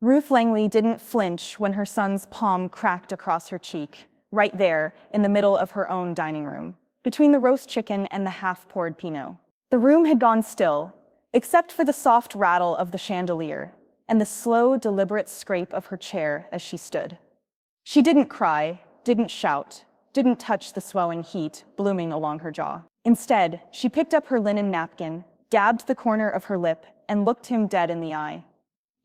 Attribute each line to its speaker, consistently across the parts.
Speaker 1: Ruth Langley didn't flinch when her son's palm cracked across her cheek, right there, in the middle of her own dining room, between the roast chicken and the half-poured Pinot. The room had gone still, except for the soft rattle of the chandelier and the slow, deliberate scrape of her chair as she stood. She didn't cry, didn't shout, didn't touch the swelling heat blooming along her jaw. Instead, she picked up her linen napkin, dabbed the corner of her lip, and looked him dead in the eye.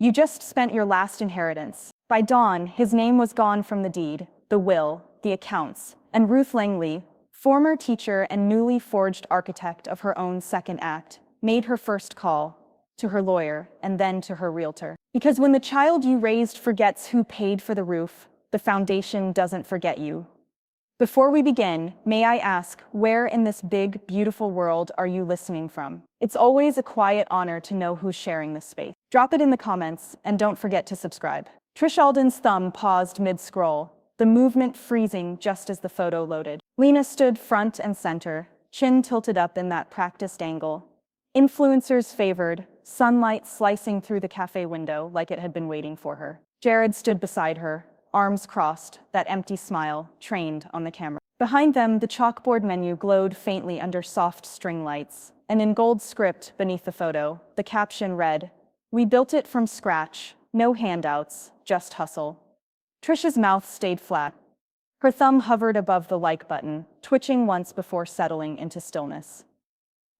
Speaker 1: "You just spent your last inheritance." By dawn, his name was gone from the deed, the will, the accounts, and Ruth Langley, former teacher and newly forged architect of her own second act, made her first call to her lawyer and then to her realtor. Because when the child you raised forgets who paid for the roof, the foundation doesn't forget you. Before we begin, may I ask, where in this big, beautiful world are you listening from? It's always a quiet honor to know who's sharing this space. Drop it in the comments, and don't forget to subscribe. Trish Alden's thumb paused mid-scroll, the movement freezing just as the photo loaded. Lena stood front and center, chin tilted up in that practiced angle. Influencers favored, sunlight slicing through the cafe window like it had been waiting for her. Jared stood beside her, arms crossed, that empty smile trained on the camera. Behind them, the chalkboard menu glowed faintly under soft string lights, and in gold script beneath the photo, the caption read, "We built it from scratch, no handouts, just hustle." Trish's mouth stayed flat. Her thumb hovered above the like button, twitching once before settling into stillness.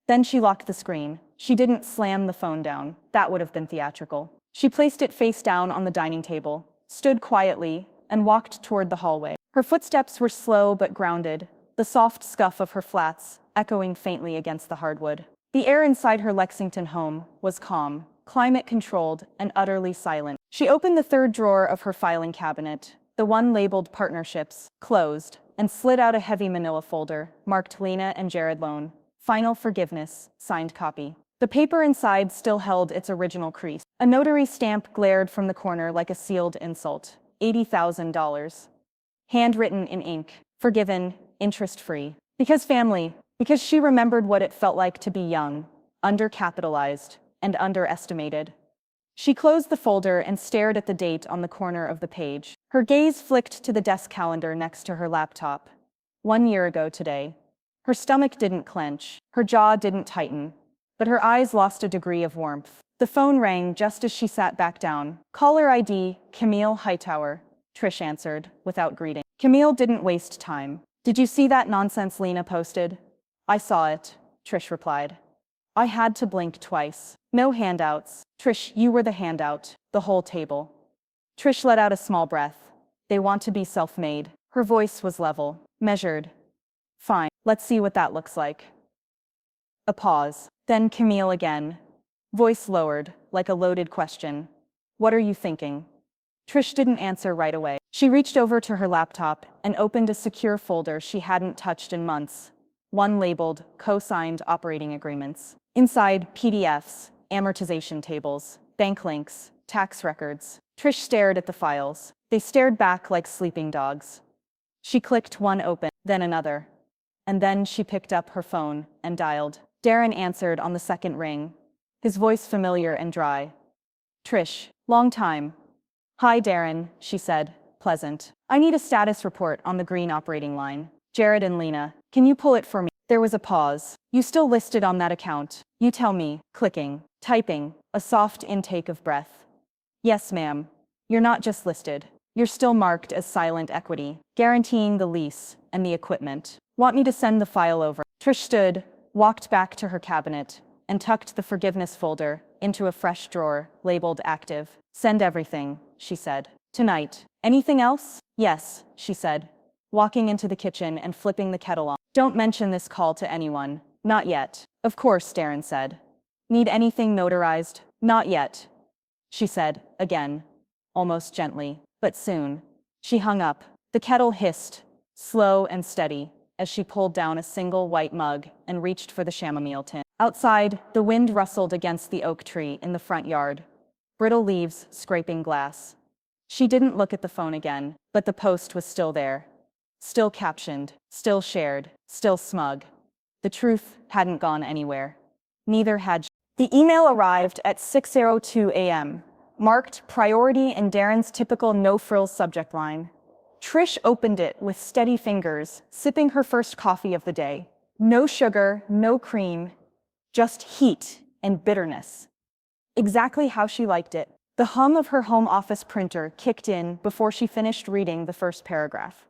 Speaker 1: Then she locked the screen. She didn't slam the phone down. That would have been theatrical. She placed it face down on the dining table, stood quietly, and walked toward the hallway. Her footsteps were slow but grounded, the soft scuff of her flats echoing faintly against the hardwood. The air inside her Lexington home was calm, climate-controlled, and utterly silent. She opened the third drawer of her filing cabinet, the one labeled Partnerships, closed, and slid out a heavy manila folder, marked Lena and Jared Loan. Final forgiveness, signed copy. The paper inside still held its original crease. A notary stamp glared from the corner like a sealed insult. $80,000. Handwritten in ink. Forgiven, interest-free. Because family. Because she remembered what it felt like to be young, undercapitalized, and underestimated. She closed the folder and stared at the date on the corner of the page. Her gaze flicked to the desk calendar next to her laptop. 1 year ago today. Her stomach didn't clench, her jaw didn't tighten, but her eyes lost a degree of warmth. The phone rang just as she sat back down. Caller ID, Camille Hightower, Trish answered, without greeting. Camille didn't waste time. "Did you see that nonsense Lena posted?" "I saw it," Trish replied. "I had to blink twice. No handouts." "Trish, you were the handout, the whole table." Trish let out a small breath. "They want to be self-made." Her voice was level, measured. "Fine, let's see what that looks like." A pause. Then Camille again. Voice lowered, like a loaded question. "What are you thinking?" Trish didn't answer right away. She reached over to her laptop and opened a secure folder she hadn't touched in months. One labeled Co-signed Operating Agreements. Inside, PDFs, amortization tables, bank links, tax records. Trish stared at the files. They stared back like sleeping dogs. She clicked one open, then another. And then she picked up her phone and dialed. Darren answered on the second ring, his voice familiar and dry. "Trish, long time." "Hi, Darren," she said, pleasant. "I need a status report on the green operating line. Jared and Lena, can you pull it for me?" There was a pause. "You still listed on that account? You tell me." Clicking, typing, a soft intake of breath. "Yes, ma'am. You're not just listed. You're still marked as silent equity, guaranteeing the lease and the equipment. Want me to send the file over?" Trish stood, walked back to her cabinet, and tucked the forgiveness folder into a fresh drawer labeled Active. "Send everything," she said. "Tonight. Anything else?" "Yes," she said, walking into the kitchen and flipping the kettle on. "Don't mention this call to anyone. Not yet." "Of course," Darren said. "Need anything notarized?" "Not yet," she said, again, almost gently. "But soon." She hung up. The kettle hissed, slow and steady, as she pulled down a single white mug and reached for the chamomile tin. Outside, the wind rustled against the oak tree in the front yard, brittle leaves scraping glass. She didn't look at the phone again, but the post was still there. Still captioned, still shared, still smug. The truth hadn't gone anywhere. Neither had she. The email arrived at 6:02 a.m., marked priority in Darren's typical no-frills subject line. Trish opened it with steady fingers, sipping her first coffee of the day. No sugar, no cream, just heat and bitterness. Exactly how she liked it. The hum of her home office printer kicked in before she finished reading the first paragraph.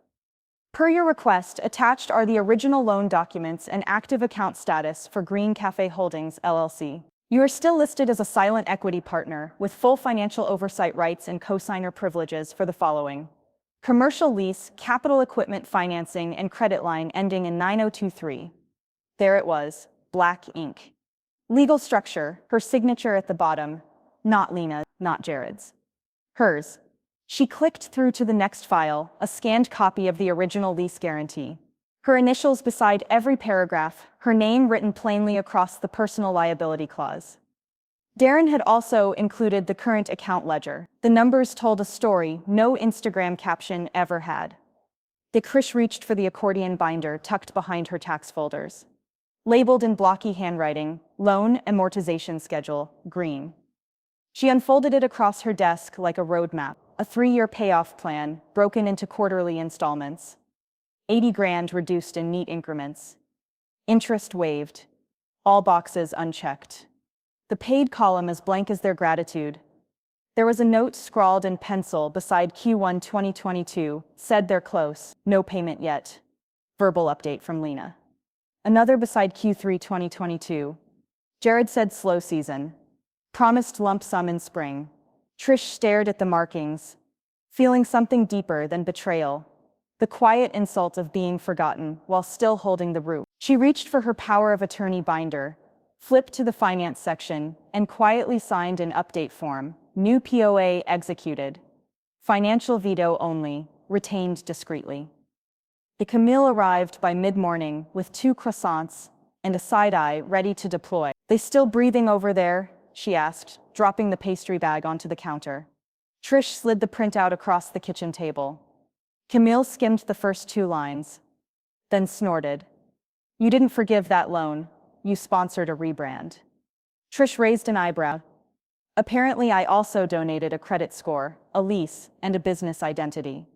Speaker 1: Per your request, attached are the original loan documents and active account status for Green Cafe Holdings, LLC. You are still listed as a silent equity partner with full financial oversight rights and cosigner privileges for the following: commercial lease, capital equipment financing, and credit line ending in 9023. There it was, black ink. Legal structure, her signature at the bottom, not Lena's, not Jared's. Hers. She clicked through to the next file, a scanned copy of the original lease guarantee. Her initials beside every paragraph, her name written plainly across the personal liability clause. Darren had also included the current account ledger. The numbers told a story no Instagram caption ever had. Krish reached for the accordion binder tucked behind her tax folders. Labeled in blocky handwriting, loan amortization schedule, green. She unfolded it across her desk like a roadmap, a 3-year payoff plan broken into quarterly installments. 80 grand reduced in neat increments. Interest waived. All boxes unchecked. The paid column as blank as their gratitude. There was a note scrawled in pencil beside Q1 2022, said they're close, no payment yet. Verbal update from Lena. Another beside Q3 2022. Jared said slow season. Promised lump sum in spring. Trish stared at the markings, feeling something deeper than betrayal. The quiet insult of being forgotten while still holding the root. She reached for her power of attorney binder, flipped to the finance section, and quietly signed an update form. New POA executed. Financial veto only, retained discreetly. Camille arrived by mid-morning with 2 croissants and a side-eye ready to deploy. They still breathing over there? She asked, dropping the pastry bag onto the counter. Trish slid the printout across the kitchen table. Camille skimmed the first 2 lines, then snorted. You didn't forgive that loan. You sponsored a rebrand. Trish raised an eyebrow. Apparently, I also donated a credit score, a lease, and a business identity.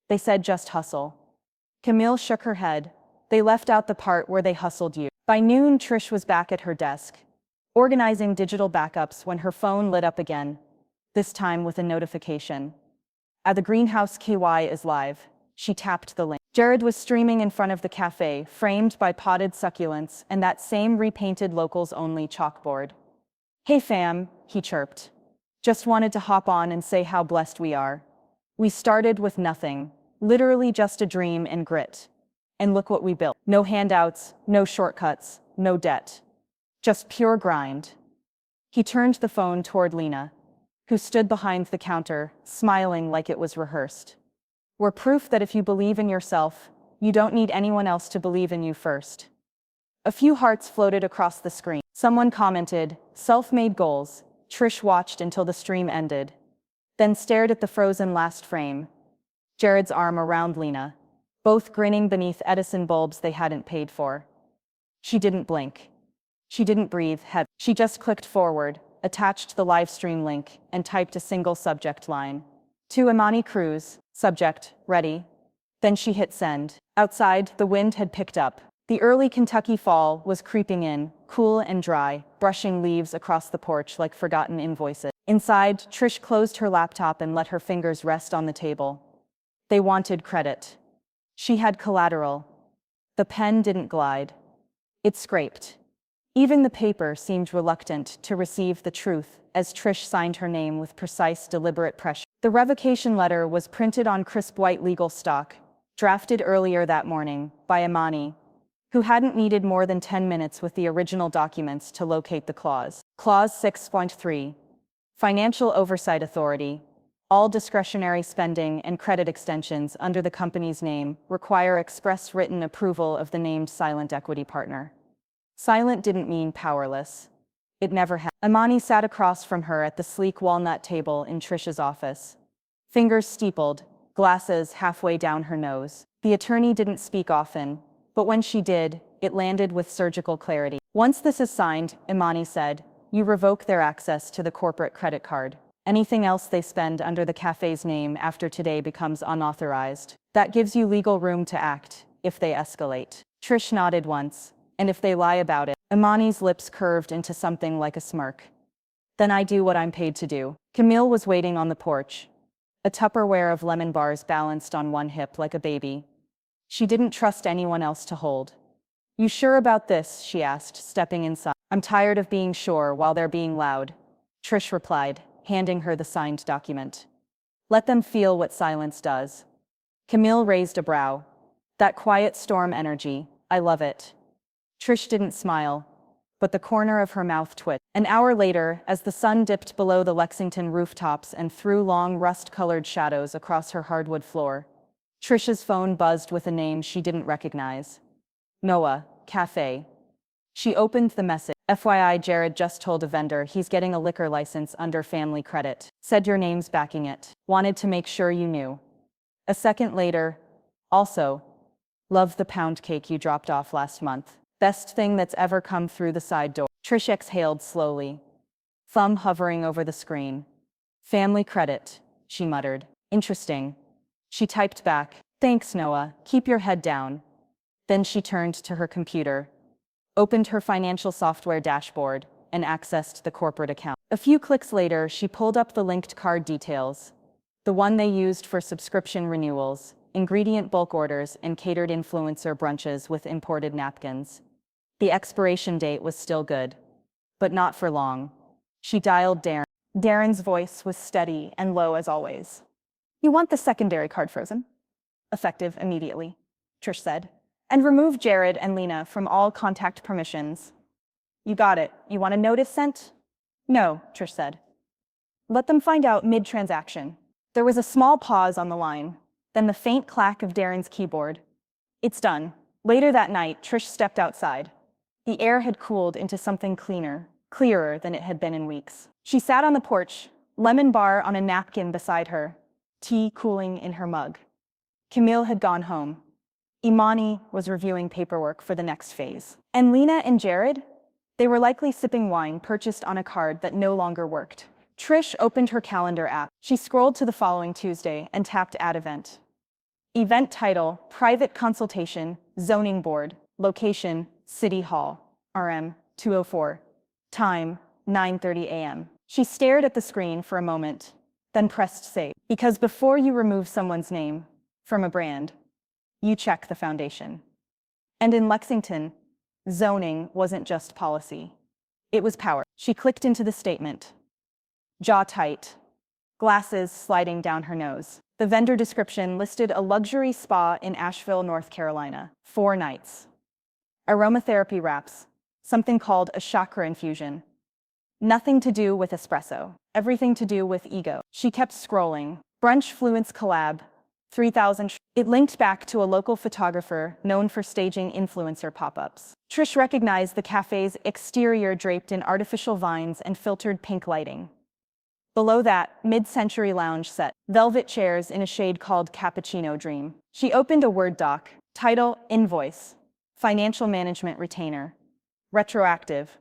Speaker 1: They said just hustle. Camille shook her head. They left out the part where they hustled you. By noon, Trish was back at her desk, organizing digital backups when her phone lit up again, this time with a notification. At the greenhouse, KY is live. She tapped the link. Jared was streaming in front of the cafe, framed by potted succulents and that same repainted locals-only chalkboard. Hey fam, he chirped. Just wanted to hop on and say how blessed we are. We started with nothing, literally just a dream and grit. And look what we built. No handouts, no shortcuts, no debt. Just pure grind. He turned the phone toward Lena, who stood behind the counter, smiling like it was rehearsed. We're proof that if you believe in yourself, you don't need anyone else to believe in you first. A few hearts floated across the screen. Someone commented, self-made goals. Trish watched until the stream ended, then stared at the frozen last frame. Jared's arm around Lena, both grinning beneath Edison bulbs they hadn't paid for. She didn't blink. She didn't breathe heavy. She just clicked forward, attached the live stream link, and typed a single subject line. To Imani Cruz, subject, ready. Then she hit send. Outside, the wind had picked up. The early Kentucky fall was creeping in, cool and dry, brushing leaves across the porch like forgotten invoices. Inside, Trish closed her laptop and let her fingers rest on the table. They wanted credit. She had collateral. The pen didn't glide. It scraped. Even the paper seemed reluctant to receive the truth as Trish signed her name with precise, deliberate pressure. The revocation letter was printed on crisp white legal stock, drafted earlier that morning by Imani, who hadn't needed more than 10 minutes with the original documents to locate the clause. Clause 6.3. Financial Oversight Authority. All discretionary spending and credit extensions under the company's name require express written approval of the named silent equity partner. Silent didn't mean powerless. It never had. Imani sat across from her at the sleek walnut table in Trish's office. Fingers steepled, glasses halfway down her nose. The attorney didn't speak often, but when she did, it landed with surgical clarity. Once this is signed, Imani said, you revoke their access to the corporate credit card. Anything else they spend under the cafe's name after today becomes unauthorized. That gives you legal room to act, if they escalate. Trish nodded once, and if they lie about it. Imani's lips curved into something like a smirk. Then I do what I'm paid to do. Camille was waiting on the porch, a Tupperware of lemon bars balanced on one hip like a baby. She didn't trust anyone else to hold. You sure about this? She asked, stepping inside. I'm tired of being sure while they're being loud, Trish replied, handing her the signed document. Let them feel what silence does. Camille raised a brow. That quiet storm energy, I love it. Trish didn't smile, but the corner of her mouth twitched. An hour later, as the sun dipped below the Lexington rooftops and threw long rust-colored shadows across her hardwood floor, Trish's phone buzzed with a name she didn't recognize. Noah, Cafe. She opened the message. FYI, Jared just told a vendor he's getting a liquor license under family credit. Said your name's backing it. Wanted to make sure you knew. A second later, also, love the pound cake you dropped off last month. Best thing that's ever come through the side door. Trish exhaled slowly, thumb hovering over the screen. Family credit, she muttered. Interesting. She typed back, thanks, Noah, keep your head down. Then she turned to her computer, opened her financial software dashboard, and accessed the corporate account. A few clicks later, she pulled up the linked card details, the one they used for subscription renewals, ingredient bulk orders, and catered influencer brunches with imported napkins. The expiration date was still good, but not for long. She dialed Darren. Darren's voice was steady and low as always. You want the secondary card frozen? Effective immediately, Trish said. And remove Jared and Lena from all contact permissions. You got it. You want a notice sent? No, Trish said. Let them find out mid-transaction. There was a small pause on the line, then the faint clack of Darren's keyboard. It's done. Later that night, Trish stepped outside. The air had cooled into something clearer than it had been in weeks. She sat on the porch, lemon bar on a napkin beside her, tea cooling in her mug. Camille had gone home. Imani was reviewing paperwork for the next phase. And Lena and Jared? They were likely sipping wine purchased on a card that no longer worked. Trish opened her calendar app. She scrolled to the following Tuesday and tapped Add Event. Event title, Private Consultation, Zoning Board. Location, City Hall, RM 204. Time, 9:30 a.m. She stared at the screen for a moment, then pressed save. Because before you remove someone's name from a brand, you check the foundation. And in Lexington, zoning wasn't just policy. It was power. She clicked into the statement. Jaw tight, glasses sliding down her nose. The vendor description listed a luxury spa in Asheville, North Carolina. 4 nights. Aromatherapy wraps, something called a chakra infusion. Nothing to do with espresso, everything to do with ego. She kept scrolling. Brunch Fluence collab, 3,000. It linked back to a local photographer known for staging influencer pop-ups. Trish recognized the cafe's exterior draped in artificial vines and filtered pink lighting. Below that, mid-century lounge set, velvet chairs in a shade called Cappuccino Dream. She opened a Word doc, title, Invoice, Financial Management Retainer, Retroactive.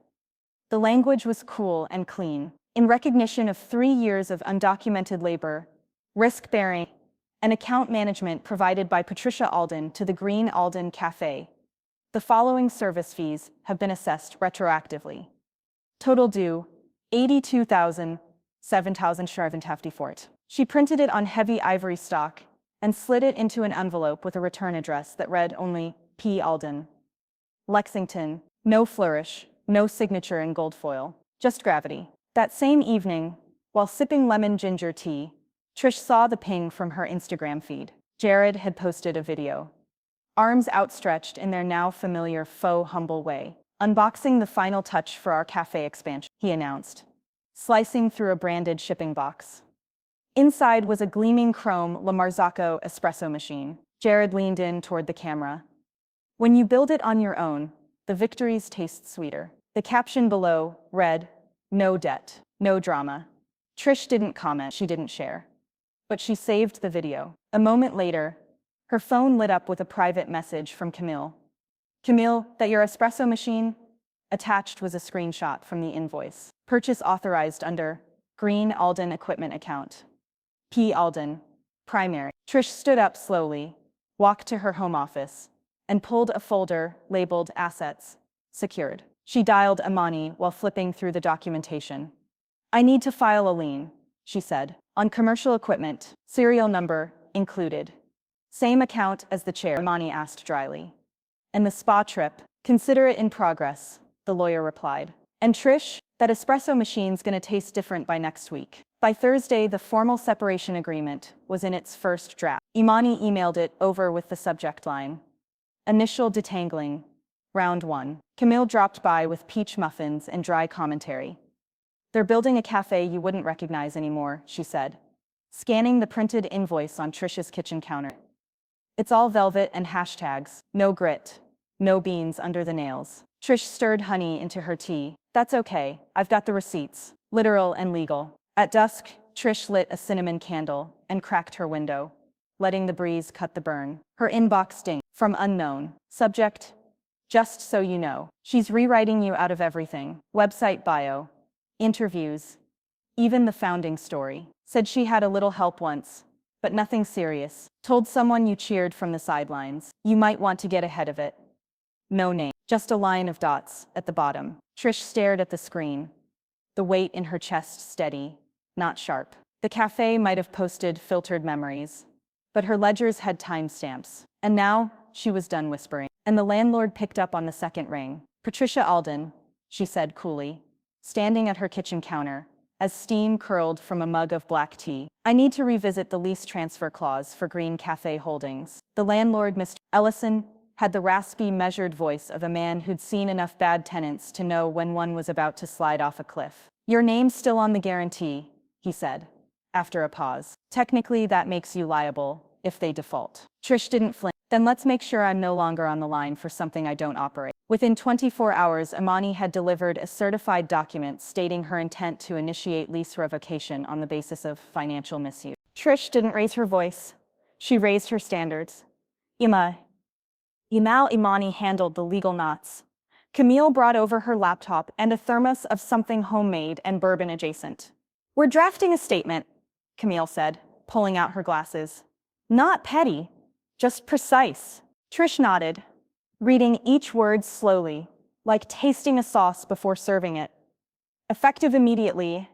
Speaker 1: The language was cool and clean. In recognition of 3 years of undocumented labor, risk-bearing, and account management provided by Patricia Alden to the Green Alden Cafe, the following service fees have been assessed retroactively. Total due, $82,754. She printed it on heavy ivory stock and slid it into an envelope with a return address that read only P. Alden. Lexington, no flourish, no signature in gold foil, just gravity. That same evening, while sipping lemon ginger tea, Trish saw the ping from her Instagram feed. Jared had posted a video. Arms outstretched in their now familiar faux humble way. Unboxing the final touch for our cafe expansion, he announced, slicing through a branded shipping box. Inside was a gleaming chrome La Marzocco espresso machine. Jared leaned in toward the camera. When you build it on your own, the victories taste sweeter. The caption below read, no debt, no drama. Trish didn't comment, she didn't share. But she saved the video. A moment later, her phone lit up with a private message from Camille. Camille, that your espresso machine? Attached was a screenshot from the invoice. Purchase authorized under Green Alden equipment account. P. Alden. Primary. Trish stood up slowly, walked to her home office, and pulled a folder labeled Assets. Secured. She dialed Imani while flipping through the documentation. I need to file a lien, she said. On commercial equipment, serial number included. Same account as the chair, Imani asked dryly. And the spa trip, consider it in progress, the lawyer replied. And Trish, that espresso machine's gonna taste different by next week. By Thursday, the formal separation agreement was in its first draft. Imani emailed it over with the subject line. Initial detangling. Round 1. Camille dropped by with peach muffins and dry commentary. They're building a cafe you wouldn't recognize anymore, she said, scanning the printed invoice on Trish's kitchen counter. It's all velvet and hashtags, no grit, no beans under the nails. Trish stirred honey into her tea. That's okay, I've got the receipts, literal and legal. At dusk, Trish lit a cinnamon candle and cracked her window, letting the breeze cut the burn. Her inbox dinged. From unknown. Subject, just so you know. She's rewriting you out of everything. Website bio. Interviews. Even the founding story. Said she had a little help once, but nothing serious. Told someone you cheered from the sidelines. You might want to get ahead of it. No name. Just a line of dots at the bottom. Trish stared at the screen, the weight in her chest steady, not sharp. The cafe might have posted filtered memories, but her ledgers had timestamps. And now, she was done whispering. And the landlord picked up on the second ring. Patricia Alden, she said coolly, standing at her kitchen counter, as steam curled from a mug of black tea. I need to revisit the lease transfer clause for Green Cafe Holdings. The landlord, Mr. Ellison, had the raspy, measured voice of a man who'd seen enough bad tenants to know when one was about to slide off a cliff. Your name's still on the guarantee, he said, after a pause. Technically, that makes you liable if they default. Trish didn't flinch. Then let's make sure I'm no longer on the line for something I don't operate. Within 24 hours, Imani had delivered a certified document stating her intent to initiate lease revocation on the basis of financial misuse. Trish didn't raise her voice. She raised her standards. Imani handled the legal knots. Camille brought over her laptop and a thermos of something homemade and bourbon adjacent. We're drafting a statement, Camille said, pulling out her glasses. Not petty, just precise. Trish nodded, reading each word slowly, like tasting a sauce before serving it. Effective immediately,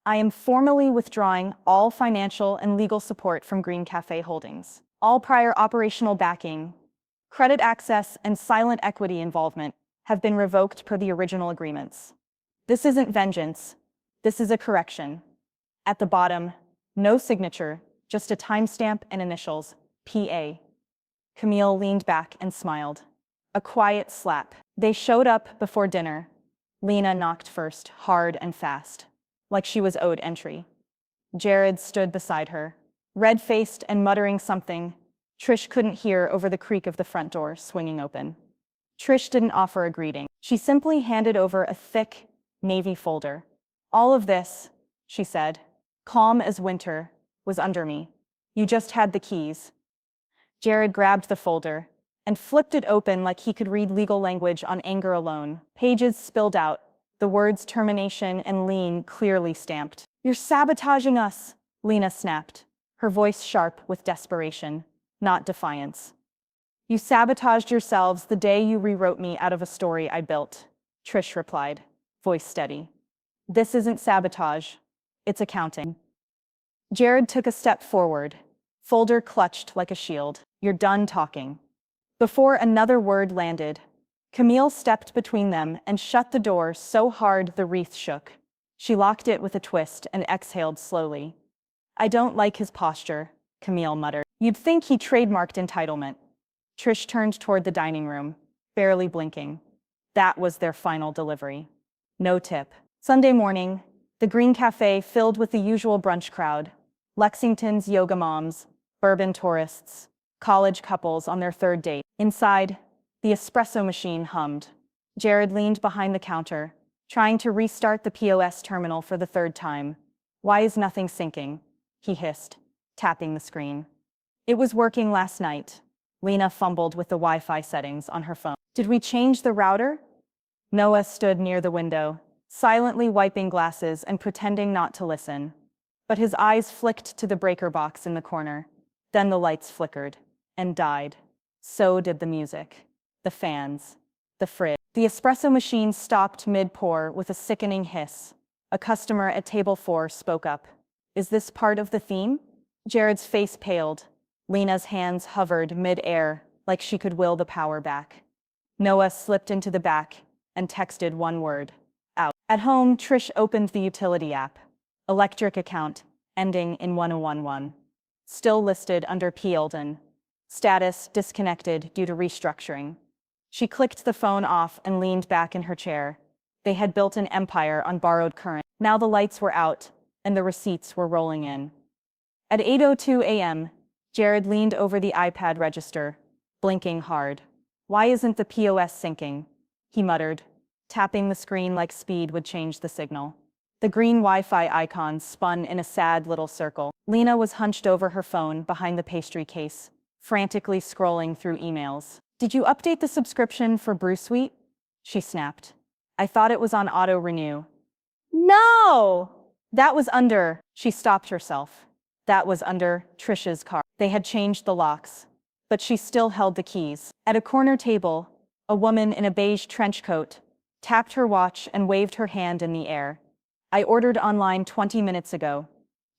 Speaker 1: I am formally withdrawing all financial and legal support from Green Cafe Holdings. All prior operational backing, credit access, and silent equity involvement have been revoked per the original agreements. This isn't vengeance. This is a correction. At the bottom, no signature, just a timestamp and initials, PA. Camille leaned back and smiled. A quiet slap. They showed up before dinner. Lena knocked first, hard and fast, like she was owed entry. Jared stood beside her, red-faced and muttering something Trish couldn't hear over the creak of the front door swinging open. Trish didn't offer a greeting. She simply handed over a thick, navy folder. All of this, she said, calm as winter, was under me. You just had the keys. Jared grabbed the folder and flipped it open like he could read legal language on anger alone. Pages spilled out, the words termination and lien clearly stamped. You're sabotaging us, Lena snapped, her voice sharp with desperation, not defiance. You sabotaged yourselves the day you rewrote me out of a story I built, Trish replied, voice steady. This isn't sabotage, it's accounting. Jared took a step forward, folder clutched like a shield. You're done talking. Before another word landed, Camille stepped between them and shut the door so hard the wreath shook. She locked it with a twist and exhaled slowly. I don't like his posture, Camille muttered. You'd think he trademarked entitlement. Trish turned toward the dining room, barely blinking. That was their final delivery. No tip. Sunday morning, the Green Cafe filled with the usual brunch crowd. Lexington's yoga moms, bourbon tourists, college couples on their third date. Inside, the espresso machine hummed. Jared leaned behind the counter, trying to restart the POS terminal for the third time. Why is nothing syncing? He hissed, tapping the screen. It was working last night. Lena fumbled with the Wi-Fi settings on her phone. Did we change the router? Noah stood near the window, silently wiping glasses and pretending not to listen. But his eyes flicked to the breaker box in the corner. Then the lights flickered and died. So did the music, the fans, the fridge. The espresso machine stopped mid-pour with a sickening hiss. A customer at table 4 spoke up. "Is this part of the theme?" Jared's face paled. Lena's hands hovered mid-air like she could will the power back. Noah slipped into the back and texted one word: out. At home, Trish opened the utility app. Electric account, ending in 1011. Still listed under P. Eldon. Status disconnected due to restructuring. She clicked the phone off and leaned back in her chair. They had built an empire on borrowed current. Now the lights were out, and the receipts were rolling in. At 8:02 a.m., Jared leaned over the iPad register, blinking hard. "Why isn't the POS syncing?" he muttered, tapping the screen like speed would change the signal. The green Wi-Fi icon spun in a sad little circle. Lena was hunched over her phone behind the pastry case, frantically scrolling through emails. "Did you update the subscription for Brew Suite?" she snapped. "I thought it was on auto-renew." "No!" That was under. She stopped herself. That was under Trish's car. They had changed the locks, but she still held the keys. At a corner table, a woman in a beige trench coat tapped her watch and waved her hand in the air. "I ordered online 20 minutes ago."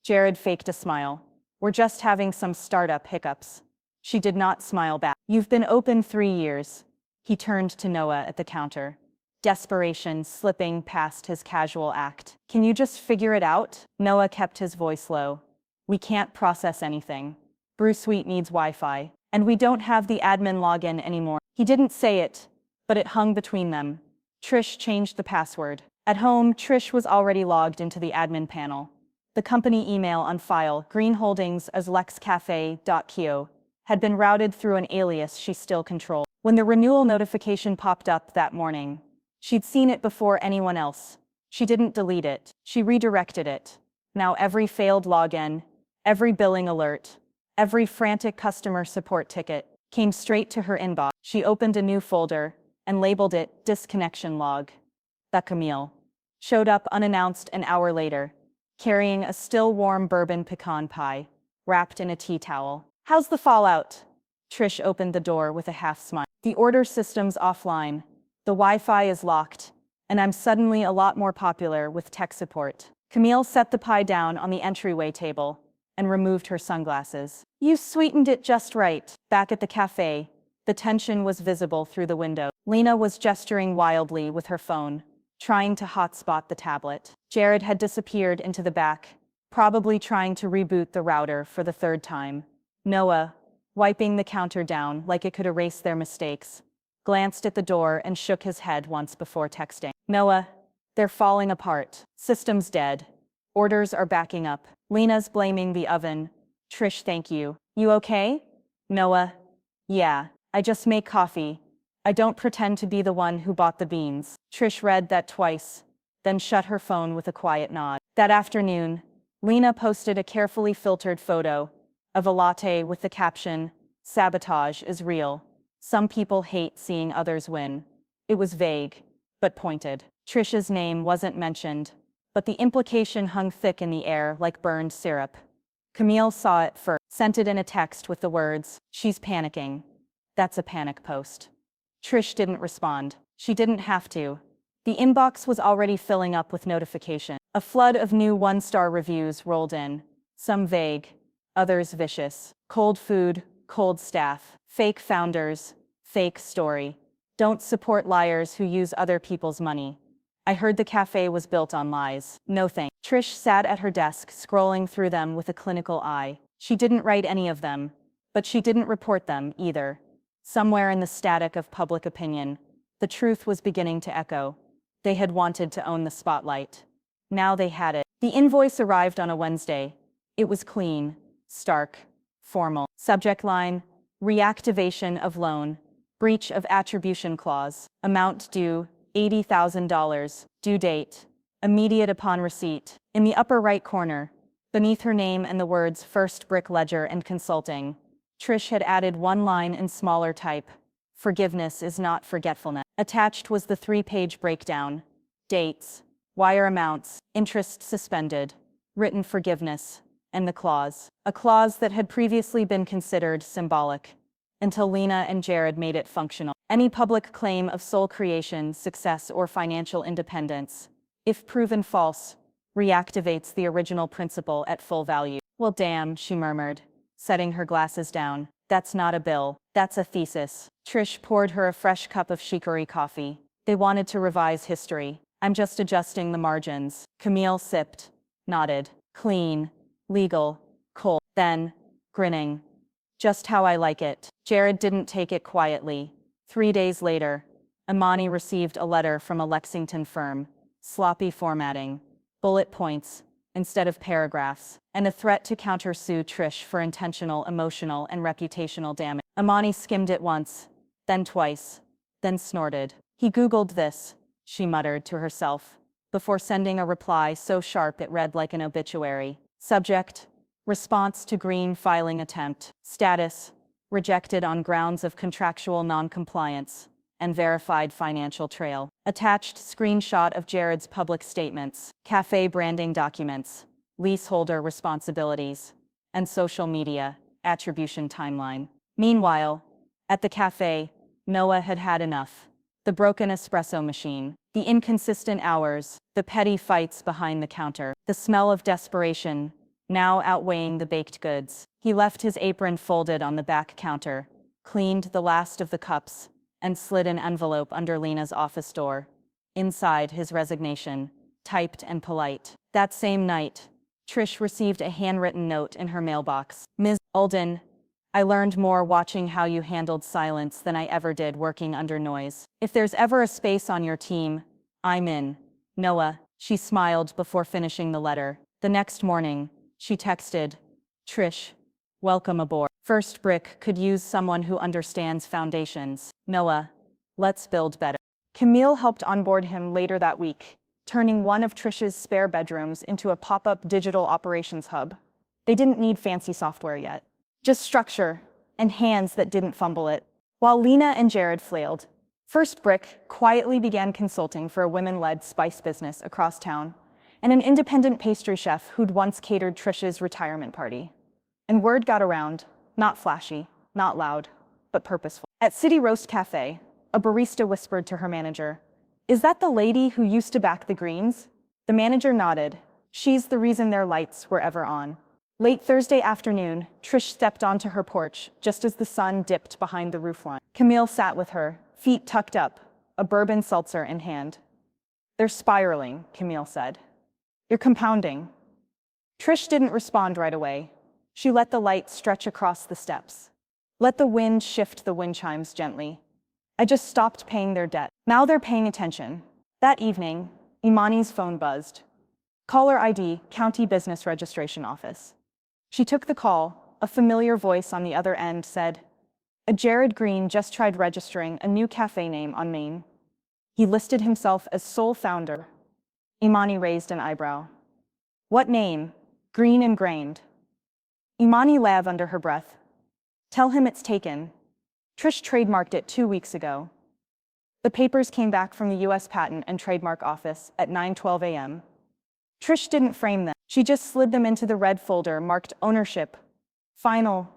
Speaker 1: Jared faked a smile. "We're just having some startup hiccups." She did not smile back. "You've been open 3 years." He turned to Noah at the counter, desperation slipping past his casual act. "Can you just figure it out?" Noah kept his voice low. "We can't process anything. Brew Suite needs Wi-Fi, and we don't have the admin login anymore." He didn't say it, but it hung between them. Trish changed the password. At home, Trish was already logged into the admin panel. The company email on file, Green Holdings as lexcafe.kio, had been routed through an alias she still controlled. When the renewal notification popped up that morning, she'd seen it before anyone else. She didn't delete it. She redirected it. Now every failed login, every billing alert, every frantic customer support ticket came straight to her inbox. She opened a new folder and labeled it Disconnection Log. The Camille showed up unannounced an hour later, carrying a still warm bourbon pecan pie, wrapped in a tea towel. "How's the fallout?" Trish opened the door with a half smile. "The order system's offline, the Wi-Fi is locked, and I'm suddenly a lot more popular with tech support." Camille set the pie down on the entryway table and removed her sunglasses. "You sweetened it just right." Back at the cafe, the tension was visible through the window. Lena was gesturing wildly with her phone, trying to hotspot the tablet. Jared had disappeared into the back, probably trying to reboot the router for the 3rd time. Noah, wiping the counter down like it could erase their mistakes, glanced at the door and shook his head once before texting. "Noah, they're falling apart. System's dead. Orders are backing up." Lena's blaming the oven. "Trish, thank you. You okay?" Noah, "Yeah, I just make coffee. I don't pretend to be the one who bought the beans." Trish read that twice, then shut her phone with a quiet nod. That afternoon, Lena posted a carefully filtered photo of a latte with the caption, "Sabotage is real. Some people hate seeing others win." It was vague, but pointed. Trish's name wasn't mentioned, but the implication hung thick in the air like burned syrup. Camille saw it first, sent it in a text with the words, "She's panicking. That's a panic post." Trish didn't respond. She didn't have to. The inbox was already filling up with notifications. A flood of new 1-star reviews rolled in, some vague, others vicious. Cold food, cold staff, fake founders, fake story. Don't support liars who use other people's money. I heard the cafe was built on lies. No thanks. Trish sat at her desk, scrolling through them with a clinical eye. She didn't write any of them, but she didn't report them either. Somewhere in the static of public opinion, the truth was beginning to echo. They had wanted to own the spotlight. Now they had it. The invoice arrived on a Wednesday. It was clean, stark, formal. Subject line, reactivation of loan, breach of attribution clause, amount due, $80,000, due date, immediate upon receipt. In the upper right corner, beneath her name and the words First Brick Ledger and Consulting, Trish had added one line in smaller type, "Forgiveness is not forgetfulness." Attached was the 3-page breakdown, dates, wire amounts, interest suspended, written forgiveness, and the clause. A clause that had previously been considered symbolic, until Lena and Jared made it functional. Any public claim of sole creation, success, or financial independence, if proven false, reactivates the original principle at full value. Well, damn, she murmured, setting her glasses down. That's not a bill. That's a thesis. Trish poured her a fresh cup of chicory coffee. They wanted to revise history. I'm just adjusting the margins. Camille sipped, nodded. Clean, legal, cold. Then, grinning. Just how I like it. Jared didn't take it quietly. 3 days later, Imani received a letter from a Lexington firm. Sloppy formatting. Bullet points instead of paragraphs, and a threat to countersue Trish for intentional emotional and reputational damage. Imani skimmed it once, then twice, then snorted. He Googled this, she muttered to herself, before sending a reply so sharp it read like an obituary. Subject: response to Green filing attempt. Status: rejected on grounds of contractual noncompliance and verified financial trail. Attached screenshot of Jared's public statements, cafe branding documents, leaseholder responsibilities, and social media attribution timeline. Meanwhile, at the cafe, Noah had had enough. The broken espresso machine, the inconsistent hours, the petty fights behind the counter, the smell of desperation now outweighing the baked goods. He left his apron folded on the back counter, cleaned the last of the cups, and slid an envelope under Lena's office door. Inside, his resignation, typed and polite. That same night, Trish received a handwritten note in her mailbox. Ms. Alden, I learned more watching how you handled silence than I ever did working under noise. If there's ever a space on your team, I'm in. Noah. She smiled before finishing the letter. The next morning, she texted, Trish, welcome aboard. First brick could use someone who understands foundations. Noah, let's build better. Camille helped onboard him later that week, turning one of Trish's spare bedrooms into a pop-up digital operations hub. They didn't need fancy software yet, just structure and hands that didn't fumble it. While Lena and Jared flailed, First Brick quietly began consulting for a women-led spice business across town and an independent pastry chef who'd once catered Trish's retirement party. And word got around, not flashy, not loud, but purposeful. At City Roast Cafe, a barista whispered to her manager, "Is that the lady who used to back the Greens?" The manager nodded. She's the reason their lights were ever on. Late Thursday afternoon, Trish stepped onto her porch just as the sun dipped behind the roofline. Camille sat with her, feet tucked up, a bourbon seltzer in hand. "They're spiraling," Camille said. "You're compounding." Trish didn't respond right away. She let the light stretch across the steps. Let the wind shift the wind chimes gently. I just stopped paying their debt. Now they're paying attention. That evening, Imani's phone buzzed. Caller ID, County Business Registration Office. She took the call. A familiar voice on the other end said, "A Jared Green just tried registering a new cafe name on Main. He listed himself as sole founder." Imani raised an eyebrow. "What name?" "Green Ingrained." Imani laughed under her breath. "Tell him it's taken. Trish trademarked it 2 weeks ago." The papers came back from the U.S. Patent and Trademark Office at 9:12 a.m. Trish didn't frame them. She just slid them into the red folder marked Ownership. Final.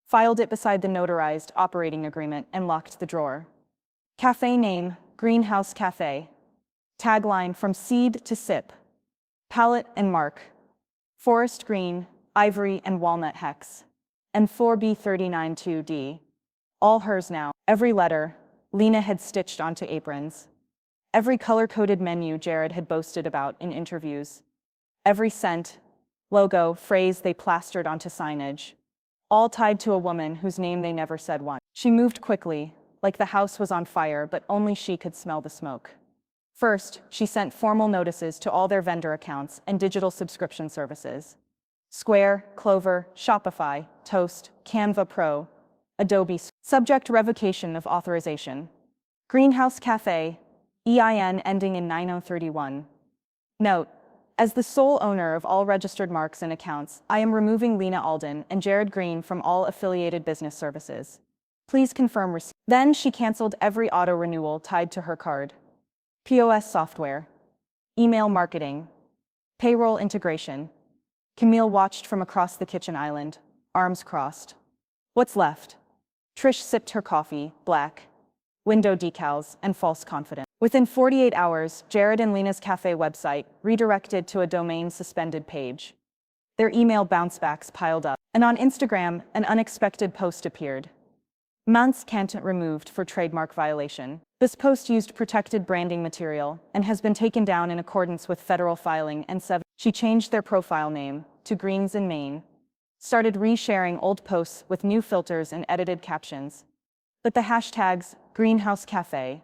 Speaker 1: Filed it beside the notarized operating agreement and locked the drawer. Cafe name, Greenhouse Cafe. Tagline, from seed to sip. Palette and mark. Forest green, ivory and walnut hex. And 4B392D. All hers now. Every letter, Lena had stitched onto aprons. Every color-coded menu Jared had boasted about in interviews. Every scent, logo, phrase they plastered onto signage. All tied to a woman whose name they never said once. She moved quickly, like the house was on fire, but only she could smell the smoke. First, she sent formal notices to all their vendor accounts and digital subscription services. Square, Clover, Shopify, Toast, Canva Pro, Adobe. Subject: revocation of authorization. Greenhouse Cafe, EIN ending in 9031. Note: as the sole owner of all registered marks and accounts, I am removing Lena Alden and Jared Green from all affiliated business services. Please confirm receipt. Then she canceled every auto renewal tied to her card. POS software. email marketing, payroll integration. Camille watched from across the kitchen island, arms crossed. What's left? Trish sipped her coffee, black, window decals, and false confidence. Within 48 hours, Jared and Lena's cafe website redirected to a domain suspended page. Their email bounce-backs piled up, and on Instagram, an unexpected post appeared. Months content removed for trademark violation. This post used protected branding material and has been taken down in accordance with federal filing and 7. She changed their profile name to Greens in Maine, started resharing old posts with new filters and edited captions. But the hashtags Greenhouse Cafe,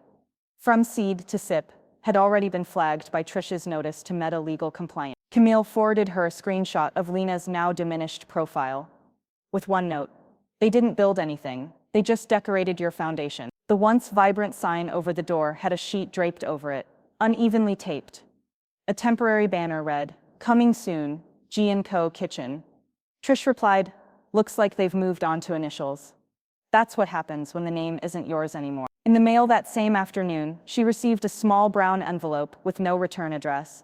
Speaker 1: from seed to sip, had already been flagged by Trish's notice to Meta legal compliance. Camille forwarded her a screenshot of Lena's now diminished profile, with one note: they didn't build anything, they just decorated your foundation. The once vibrant sign over the door had a sheet draped over it, unevenly taped. A temporary banner read, "Coming soon, G&Co Kitchen." Trish replied, "Looks like they've moved on to initials." That's what happens when the name isn't yours anymore. In the mail that same afternoon, she received a small brown envelope with no return address.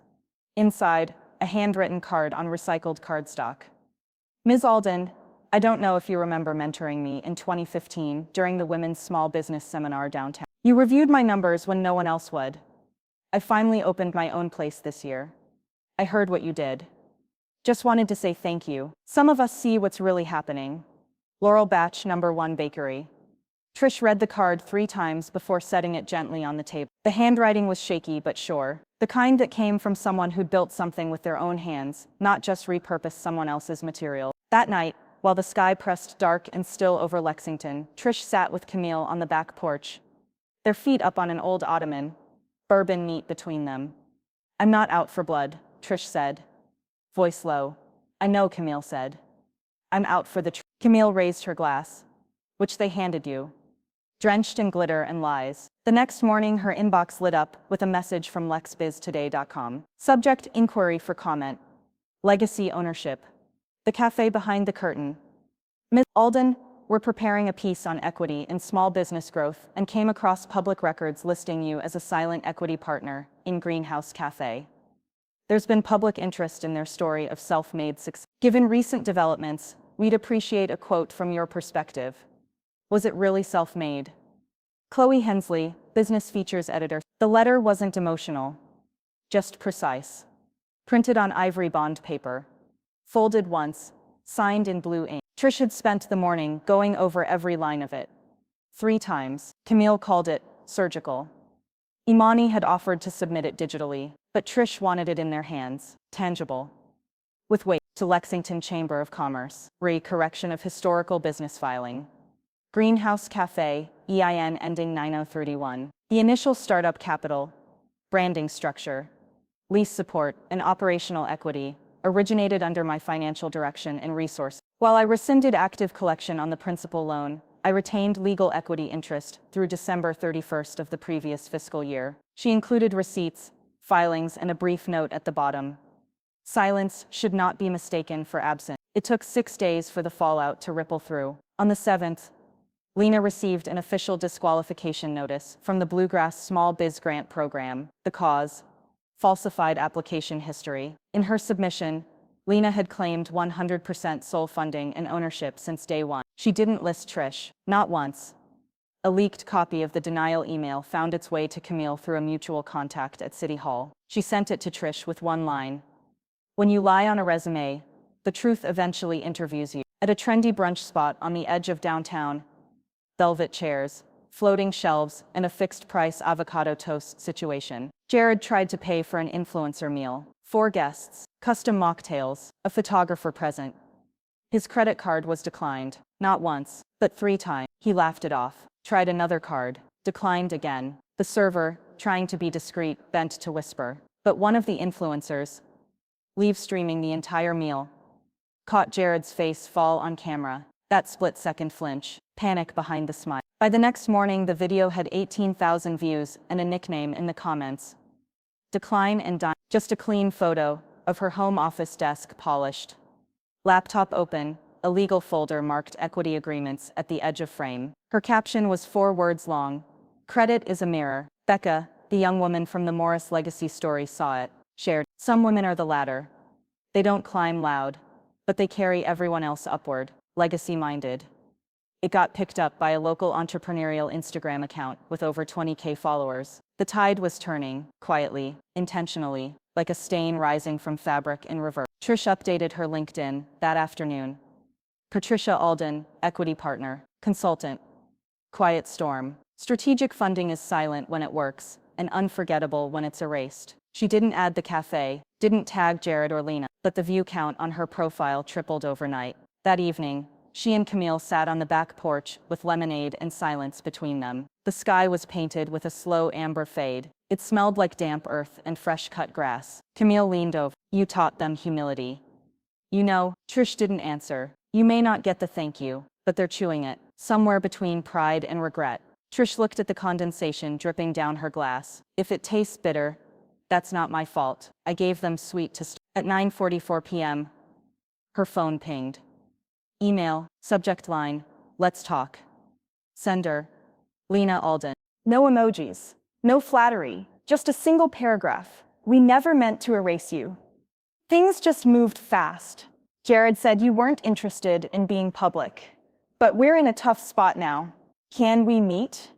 Speaker 1: Inside, a handwritten card on recycled cardstock. Ms. Alden, I don't know if you remember mentoring me in 2015 during the Women's Small Business Seminar downtown. You reviewed my numbers when no one else would. I finally opened my own place this year. I heard what you did. Just wanted to say thank you. Some of us see what's really happening. Laurel Batch No. 1 Bakery. Trish read the card 3 times before setting it gently on the table. The handwriting was shaky but sure, the kind that came from someone who'd built something with their own hands, not just repurposed someone else's material. That night, while the sky pressed dark and still over Lexington, Trish sat with Camille on the back porch, their feet up on an old ottoman, bourbon neat between them. I'm not out for blood, Trish said, voice low. I know, Camille said. I'm out for the truth. Camille raised her glass, which they handed you, drenched in glitter and lies. The next morning, her inbox lit up with a message from lexbiztoday.com. Subject: inquiry for comment. Legacy ownership. The cafe behind the curtain. Ms. Alden, we're preparing a piece on equity in small business growth and came across public records listing you as a silent equity partner in Greenhouse Cafe. There's been public interest in their story of self-made success. Given recent developments, we'd appreciate a quote from your perspective. Was it really self-made? Chloe Hensley, business features editor. The letter wasn't emotional, just precise. Printed on ivory bond paper, folded once, signed in blue ink. Trish had spent the morning going over every line of it. 3 times. Camille called it surgical. Imani had offered to submit it digitally, but Trish wanted it in their hands, tangible. With weight. To Lexington Chamber of Commerce. Correction of historical business filing. Greenhouse Cafe, EIN ending 9031. The initial startup capital, branding structure, lease support, and operational equity originated under my financial direction and resource. While I rescinded active collection on the principal loan, I retained legal equity interest through December 31st of the previous fiscal year. She included receipts, filings, and a brief note at the bottom. Silence should not be mistaken for absence. It took 6 days for the fallout to ripple through. On the 7th, Lena received an official disqualification notice from the Bluegrass Small Biz Grant Program. The cause: falsified application history. In her submission, Lena had claimed 100% sole funding and ownership since day one. She didn't list Trish, not once. A leaked copy of the denial email found its way to Camille through a mutual contact at City Hall. She sent it to Trish with one line: when you lie on a resume, the truth eventually interviews you. At a trendy brunch spot on the edge of downtown, velvet chairs, floating shelves, and a fixed-price avocado toast situation. Jared tried to pay for an influencer meal, 4 guests, custom mocktails, a photographer present. His credit card was declined, not once, but 3 times. He laughed it off, tried another card, declined again. The server, trying to be discreet, bent to whisper. But one of the influencers, live streaming the entire meal, caught Jared's face fall on camera. That split-second flinch, panic behind the smile. By the next morning, the video had 18,000 views and a nickname in the comments. Decline and dine. Just a clean photo of her home office desk polished. Laptop open, a legal folder marked equity agreements at the edge of frame. Her caption was 4 words long. Credit is a mirror. Becca, The young woman from the Morris Legacy story saw it, shared. Some women are the latter. They don't climb loud, but they carry everyone else upward, legacy-minded. It got picked up by a local entrepreneurial Instagram account with over 20K followers. The tide was turning, quietly, intentionally, like a stain rising from fabric in reverse. Trish updated her LinkedIn that afternoon. Patricia Alden, equity partner, consultant. Quiet storm. Strategic funding is silent when it works, and unforgettable when it's erased. She didn't add the cafe, didn't tag Jared or Lena, but the view count on her profile tripled overnight. That evening, she and Camille sat on the back porch with lemonade and silence between them. The sky was painted with a slow amber fade. It smelled like damp earth and fresh-cut grass. Camille leaned over. You taught them humility. You know, Trish didn't answer. You may not get the thank you, but they're chewing it, somewhere between pride and regret. Trish looked at the condensation dripping down her glass. If it tastes bitter, that's not my fault. I gave them sweet to start. At 9:44 p.m., her phone pinged. Email, subject line, let's talk. Sender, Lena Alden. No emojis, no flattery, just a single paragraph. We never meant to erase you. Things just moved fast. Jared said you weren't interested in being public, but we're in a tough spot now. Can we meet?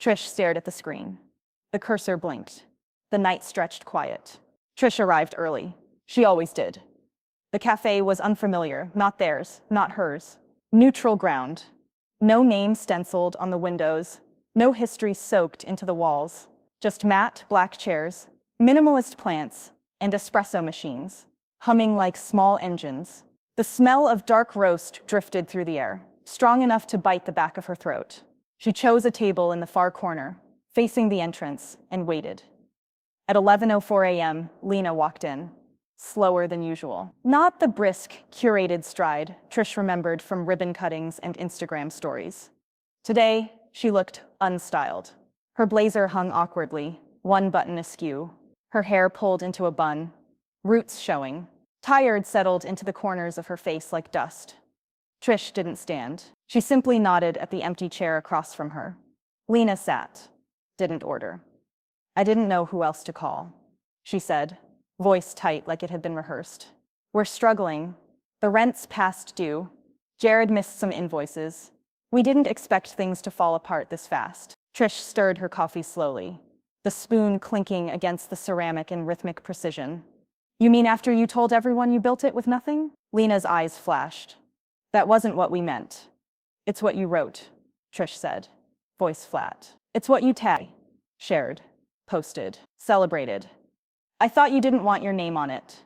Speaker 1: Trish stared at the screen. The cursor blinked. The night stretched quiet. Trish arrived early. She always did. The cafe was unfamiliar, not theirs, not hers. Neutral ground. No name stenciled on the windows, no history soaked into the walls. Just matte, black chairs, minimalist plants, and espresso machines, humming like small engines. The smell of dark roast drifted through the air, strong enough to bite the back of her throat. She chose a table in the far corner, facing the entrance, and waited. At 11:04 a.m., Lena walked in, slower than usual. Not the brisk, curated stride Trish remembered from ribbon cuttings and Instagram stories. Today, she looked unstyled. Her blazer hung awkwardly, one button askew, her hair pulled into a bun, roots showing. Tired settled into the corners of her face like dust. Trish didn't stand. She simply nodded at the empty chair across from her. Lena sat, didn't order. I didn't know who else to call, she said, voice tight like it had been rehearsed. We're struggling. The rent's past due. Jared missed some invoices. We didn't expect things to fall apart this fast. Trish stirred her coffee slowly, the spoon clinking against the ceramic in rhythmic precision. You mean after you told everyone you built it with nothing? Lena's eyes flashed. That wasn't what we meant. It's what you wrote, Trish said, voice flat. It's what you shared, posted, celebrated. I thought you didn't want your name on it,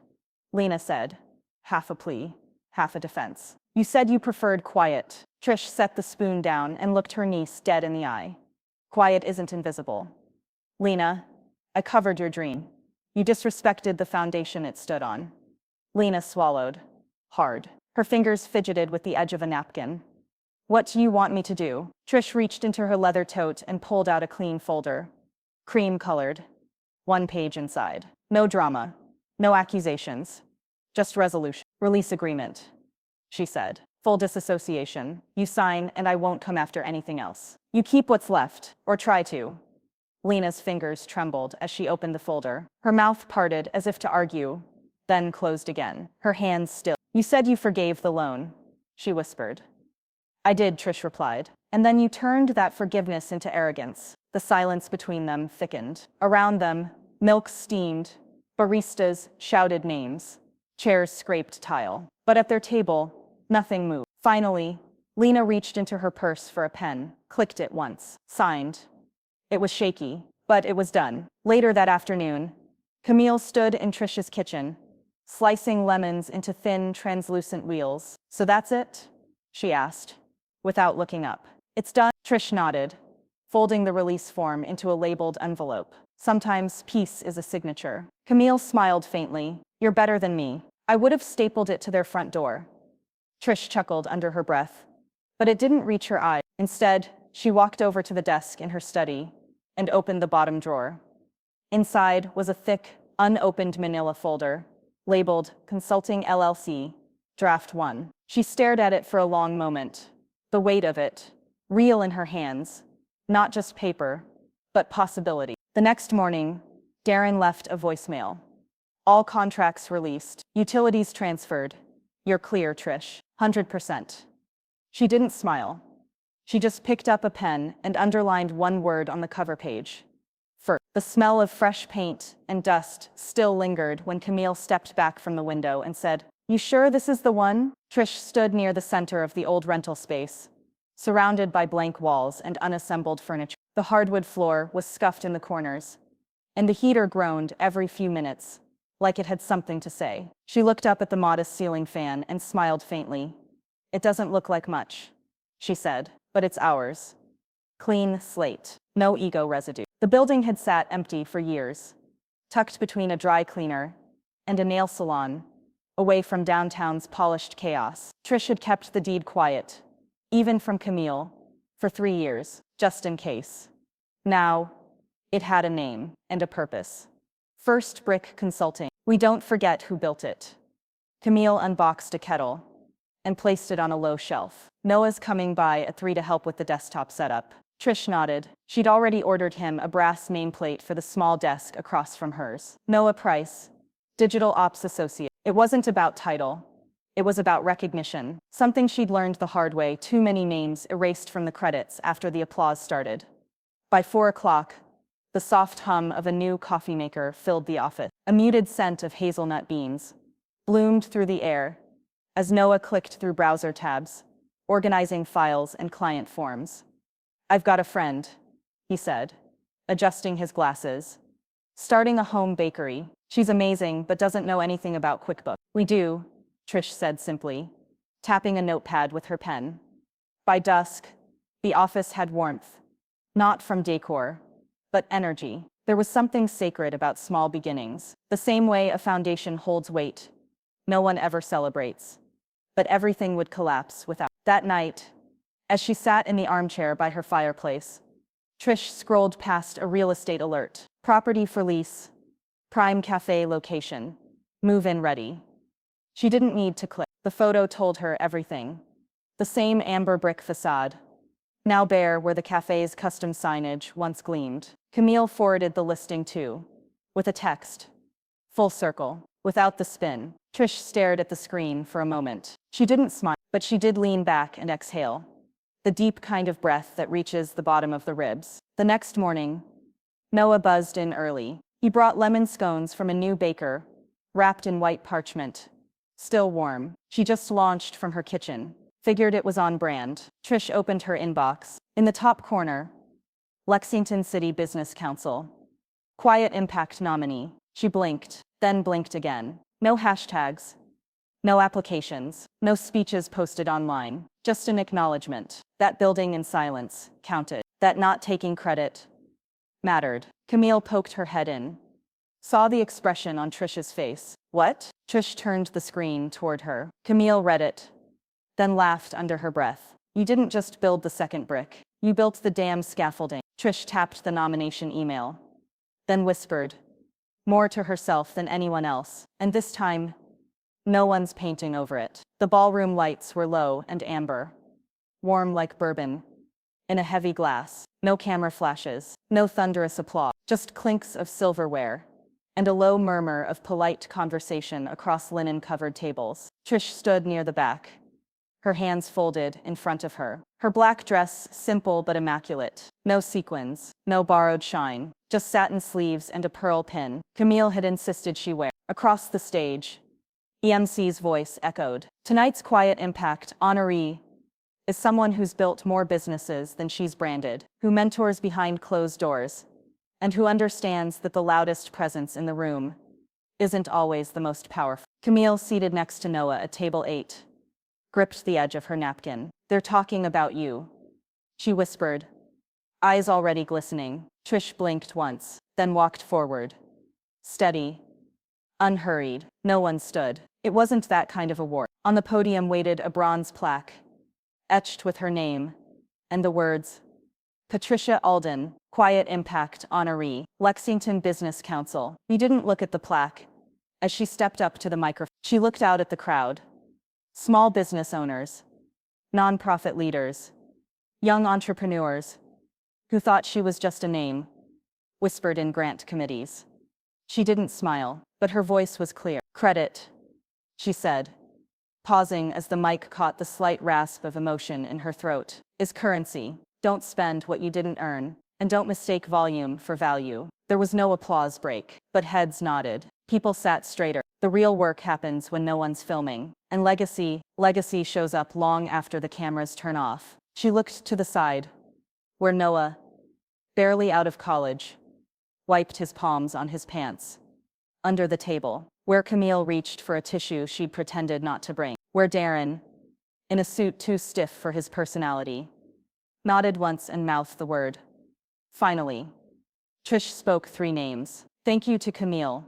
Speaker 1: Lena said, half a plea, half a defense. You said you preferred quiet. Trish set the spoon down and looked her niece dead in the eye. Quiet isn't invisible. Lena, I covered your dream. You disrespected the foundation it stood on. Lena swallowed, hard. Her fingers fidgeted with the edge of a napkin. What do you want me to do? Trish reached into her leather tote and pulled out a clean folder. Cream-colored. One page inside. No drama. No accusations. Just resolution. Release agreement, she said. Full disassociation. You sign, and I won't come after anything else. You keep what's left, or try to. Lena's fingers trembled as she opened the folder. Her mouth parted as if to argue, then closed again, her hands still. You said you forgave the loan, she whispered. I did, Trish replied. And then you turned that forgiveness into arrogance. The silence between them thickened. Around them, milk steamed, baristas shouted names, chairs scraped tile. But at their table, nothing moved. Finally, Lena reached into her purse for a pen, clicked it once, signed. It was shaky, but it was done. Later that afternoon, Camille stood in Trish's kitchen, slicing lemons into thin, translucent wheels. So that's it? She asked, without looking up. It's done, Trish nodded, folding the release form into a labeled envelope. Sometimes peace is a signature. Camille smiled faintly. You're better than me. I would have stapled it to their front door. Trish chuckled under her breath, but it didn't reach her eye. Instead, she walked over to the desk in her study and opened the bottom drawer. Inside was a thick, unopened manila folder, labeled Consulting LLC, Draft 1. She stared at it for a long moment, the weight of it, real in her hands, not just paper, but possibility. The next morning, Darren left a voicemail. All contracts released. Utilities transferred. You're clear, Trish. 100%. She didn't smile. She just picked up a pen and underlined one word on the cover page. First. The smell of fresh paint and dust still lingered when Camille stepped back from the window and said, "You sure this is the one?" Trish stood near the center of the old rental space, surrounded by blank walls and unassembled furniture. The hardwood floor was scuffed in the corners, and the heater groaned every few minutes, like it had something to say. She looked up at the modest ceiling fan and smiled faintly. "It doesn't look like much," she said, "but it's ours. Clean slate, no ego residue." The building had sat empty for years, tucked between a dry cleaner and a nail salon, away from downtown's polished chaos. Trish had kept the deed quiet, even from Camille, for 3 years, just in case. Now, it had a name and a purpose. First Brick Consulting. We don't forget who built it. Camille unboxed a kettle and placed it on a low shelf. "Noah's coming by at 3 to help with the desktop setup." Trish nodded. She'd already ordered him a brass nameplate for the small desk across from hers. Noah Price, Digital Ops Associate. It wasn't about title. It was about recognition, something she'd learned the hard way, too many names erased from the credits after the applause started. By 4 o'clock, the soft hum of a new coffee maker filled the office. A muted scent of hazelnut beans bloomed through the air as Noah clicked through browser tabs, organizing files and client forms. "I've got a friend," he said, adjusting his glasses. "Starting a home bakery. She's amazing, but doesn't know anything about QuickBooks." "We do," Trish said simply, tapping a notepad with her pen. By dusk, the office had warmth, not from decor, but energy. There was something sacred about small beginnings. The same way a foundation holds weight, no one ever celebrates. But everything would collapse without. That night, as she sat in the armchair by her fireplace, Trish scrolled past a real estate alert. Property for lease, prime cafe location, move-in ready. She didn't need to click. The photo told her everything. The same amber brick facade, now bare where the cafe's custom signage once gleamed. Camille forwarded the listing too, with a text. Full circle, without the spin. Trish stared at the screen for a moment. She didn't smile, but she did lean back and exhale, the deep kind of breath that reaches the bottom of the ribs. The next morning, Noah buzzed in early. He brought lemon scones from a new baker, wrapped in white parchment, still warm. She just launched from her kitchen, figured it was on brand. Trish opened her inbox. In the top corner, Lexington City Business Council, Quiet Impact nominee. She blinked, then blinked again. No hashtags, no applications, no speeches posted online, just an acknowledgement. That building in silence counted. That not taking credit mattered. Camille poked her head in, saw the expression on Trish's face. "What?" Trish turned the screen toward her. Camille read it, then laughed under her breath. "You didn't just build the second brick. You built the damn scaffolding." Trish tapped the nomination email, then whispered, more to herself than anyone else. "And this time, no one's painting over it." The ballroom lights were low and amber, warm like bourbon, in a heavy glass. No camera flashes, no thunderous applause, just clinks of silverware, and a low murmur of polite conversation across linen-covered tables. Trish stood near the back, her hands folded in front of her. Her black dress simple but immaculate. No sequins, no borrowed shine, just satin sleeves and a pearl pin Camille had insisted she wear. Across the stage, EMC's voice echoed. "Tonight's Quiet Impact honoree is someone who's built more businesses than she's branded, who mentors behind closed doors, and who understands that the loudest presence in the room isn't always the most powerful." Camille, seated next to Noah at table 8, gripped the edge of her napkin. "They're talking about you," she whispered, eyes already glistening. Trish blinked once, then walked forward. Steady, unhurried. No one stood. It wasn't that kind of award. On the podium waited a bronze plaque, etched with her name, and the words, "Patricia Alden, Quiet Impact honoree, Lexington Business Council." He didn't look at the plaque. As she stepped up to the microphone, she looked out at the crowd. Small business owners, nonprofit leaders, young entrepreneurs who thought she was just a name, whispered in grant committees. She didn't smile, but her voice was clear. Credit, she said, pausing as the mic caught the slight rasp of emotion in her throat, is currency. Don't spend what you didn't earn, and don't mistake volume for value. There was no applause break, but heads nodded. People sat straighter. The real work happens when no one's filming, and legacy shows up long after the cameras turn off. She looked to the side, where Noah, barely out of college, wiped his palms on his pants. Under the table, where Camille reached for a tissue she'd pretended not to bring. Where Darren, in a suit too stiff for his personality, nodded once and mouthed the word. Finally, Trish spoke 3 names. Thank you to Camille,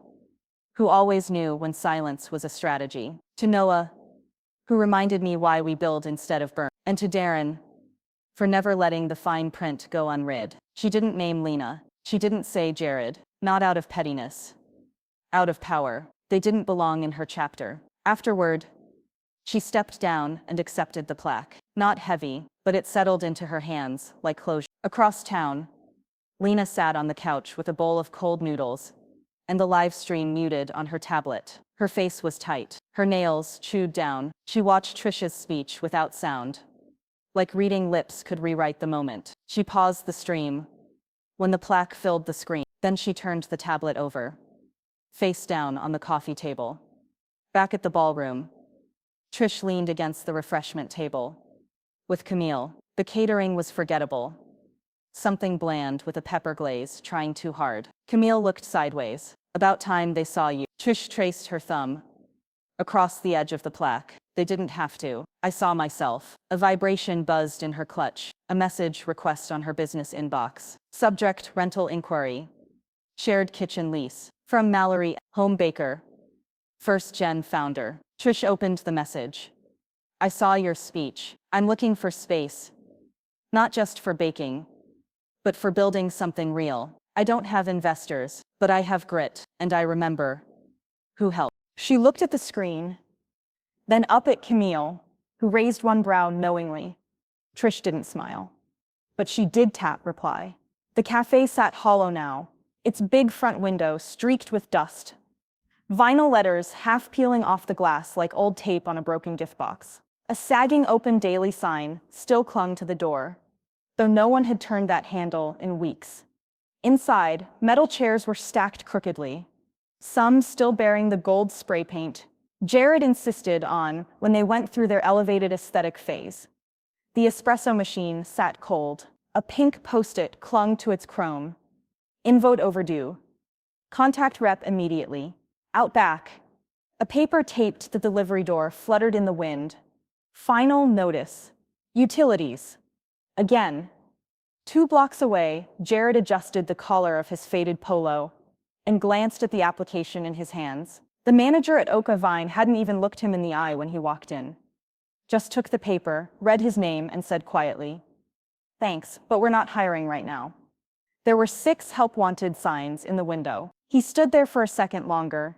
Speaker 1: who always knew when silence was a strategy. To Noah, who reminded me why we build instead of burn. And to Darren, for never letting the fine print go unread. She didn't name Lena. She didn't say Jared. Not out of pettiness. Out of power. They didn't belong in her chapter. Afterward, she stepped down and accepted the plaque. Not heavy, but it settled into her hands like closure. Across town, Lena sat on the couch with a bowl of cold noodles and the live stream muted on her tablet. Her face was tight, her nails chewed down. She watched Trish's speech without sound, like reading lips could rewrite the moment. She paused the stream when the plaque filled the screen. Then she turned the tablet over, face down on the coffee table. Back at the ballroom, Trish leaned against the refreshment table with Camille. The catering was forgettable. Something bland with a pepper glaze, trying too hard. Camille looked sideways. About time they saw you. Trish traced her thumb across the edge of the plaque. They didn't have to. I saw myself. A vibration buzzed in her clutch. A message request on her business inbox. Subject: rental inquiry. Shared kitchen lease. From Mallory, home baker. First gen founder. Trish opened the message. I saw your speech. I'm looking for space. Not just for baking, but for building something real. I don't have investors, but I have grit, and I remember who helped. She looked at the screen, then up at Camille, who raised one brow knowingly. Trish didn't smile, but she did tap reply. The cafe sat hollow now, its big front window streaked with dust. Vinyl letters half peeling off the glass like old tape on a broken gift box. A sagging open daily sign still clung to the door, though no one had turned that handle in weeks. Inside, metal chairs were stacked crookedly, some still bearing the gold spray paint Jared insisted on when they went through their elevated aesthetic phase. The espresso machine sat cold. A pink post-it clung to its chrome. Invote overdue. Contact rep immediately. Out back, a paper taped to the delivery door fluttered in the wind. Final notice. Utilities. Again. 2 blocks away, Jared adjusted the collar of his faded polo and glanced at the application in his hands. The manager at Oka Vine hadn't even looked him in the eye when he walked in. Just took the paper, read his name, and said quietly, "Thanks, but we're not hiring right now." There were 6 help wanted signs in the window. He stood there for a second longer,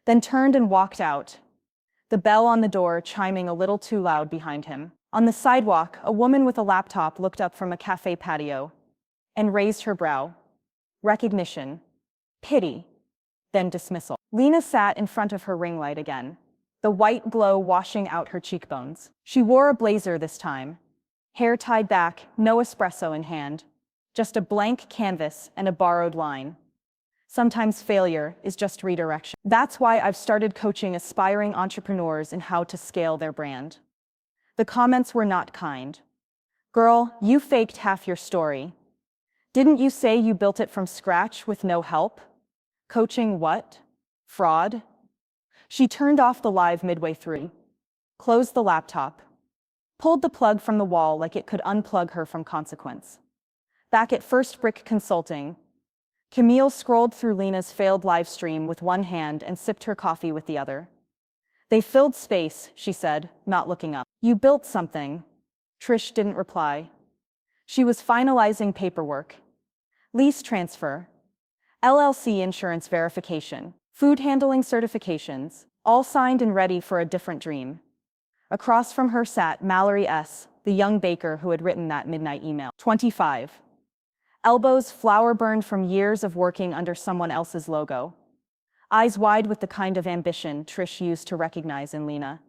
Speaker 1: then turned and walked out, the bell on the door chiming a little too loud behind him. On the sidewalk, a woman with a laptop looked up from a cafe patio and raised her brow. Recognition, pity, then dismissal. Lena sat in front of her ring light again, the white glow washing out her cheekbones. She wore a blazer this time, hair tied back, no espresso in hand, just a blank canvas and a borrowed line. Sometimes failure is just redirection. That's why I've started coaching aspiring entrepreneurs in how to scale their brand. The comments were not kind. Girl, you faked half your story. Didn't you say you built it from scratch with no help? Coaching what? Fraud? She turned off the live midway through, closed the laptop, pulled the plug from the wall like it could unplug her from consequence. Back at First Brick Consulting, Camille scrolled through Lena's failed live stream with one hand and sipped her coffee with the other. They filled space, she said, not looking up. You built something. Trish didn't reply. She was finalizing paperwork. Lease transfer, LLC insurance verification, food handling certifications, all signed and ready for a different dream. Across from her sat Mallory S., the young baker who had written that midnight email. 25. Elbows flour-burned from years of working under someone else's logo. Eyes wide with the kind of ambition Trish used to recognize in Lena.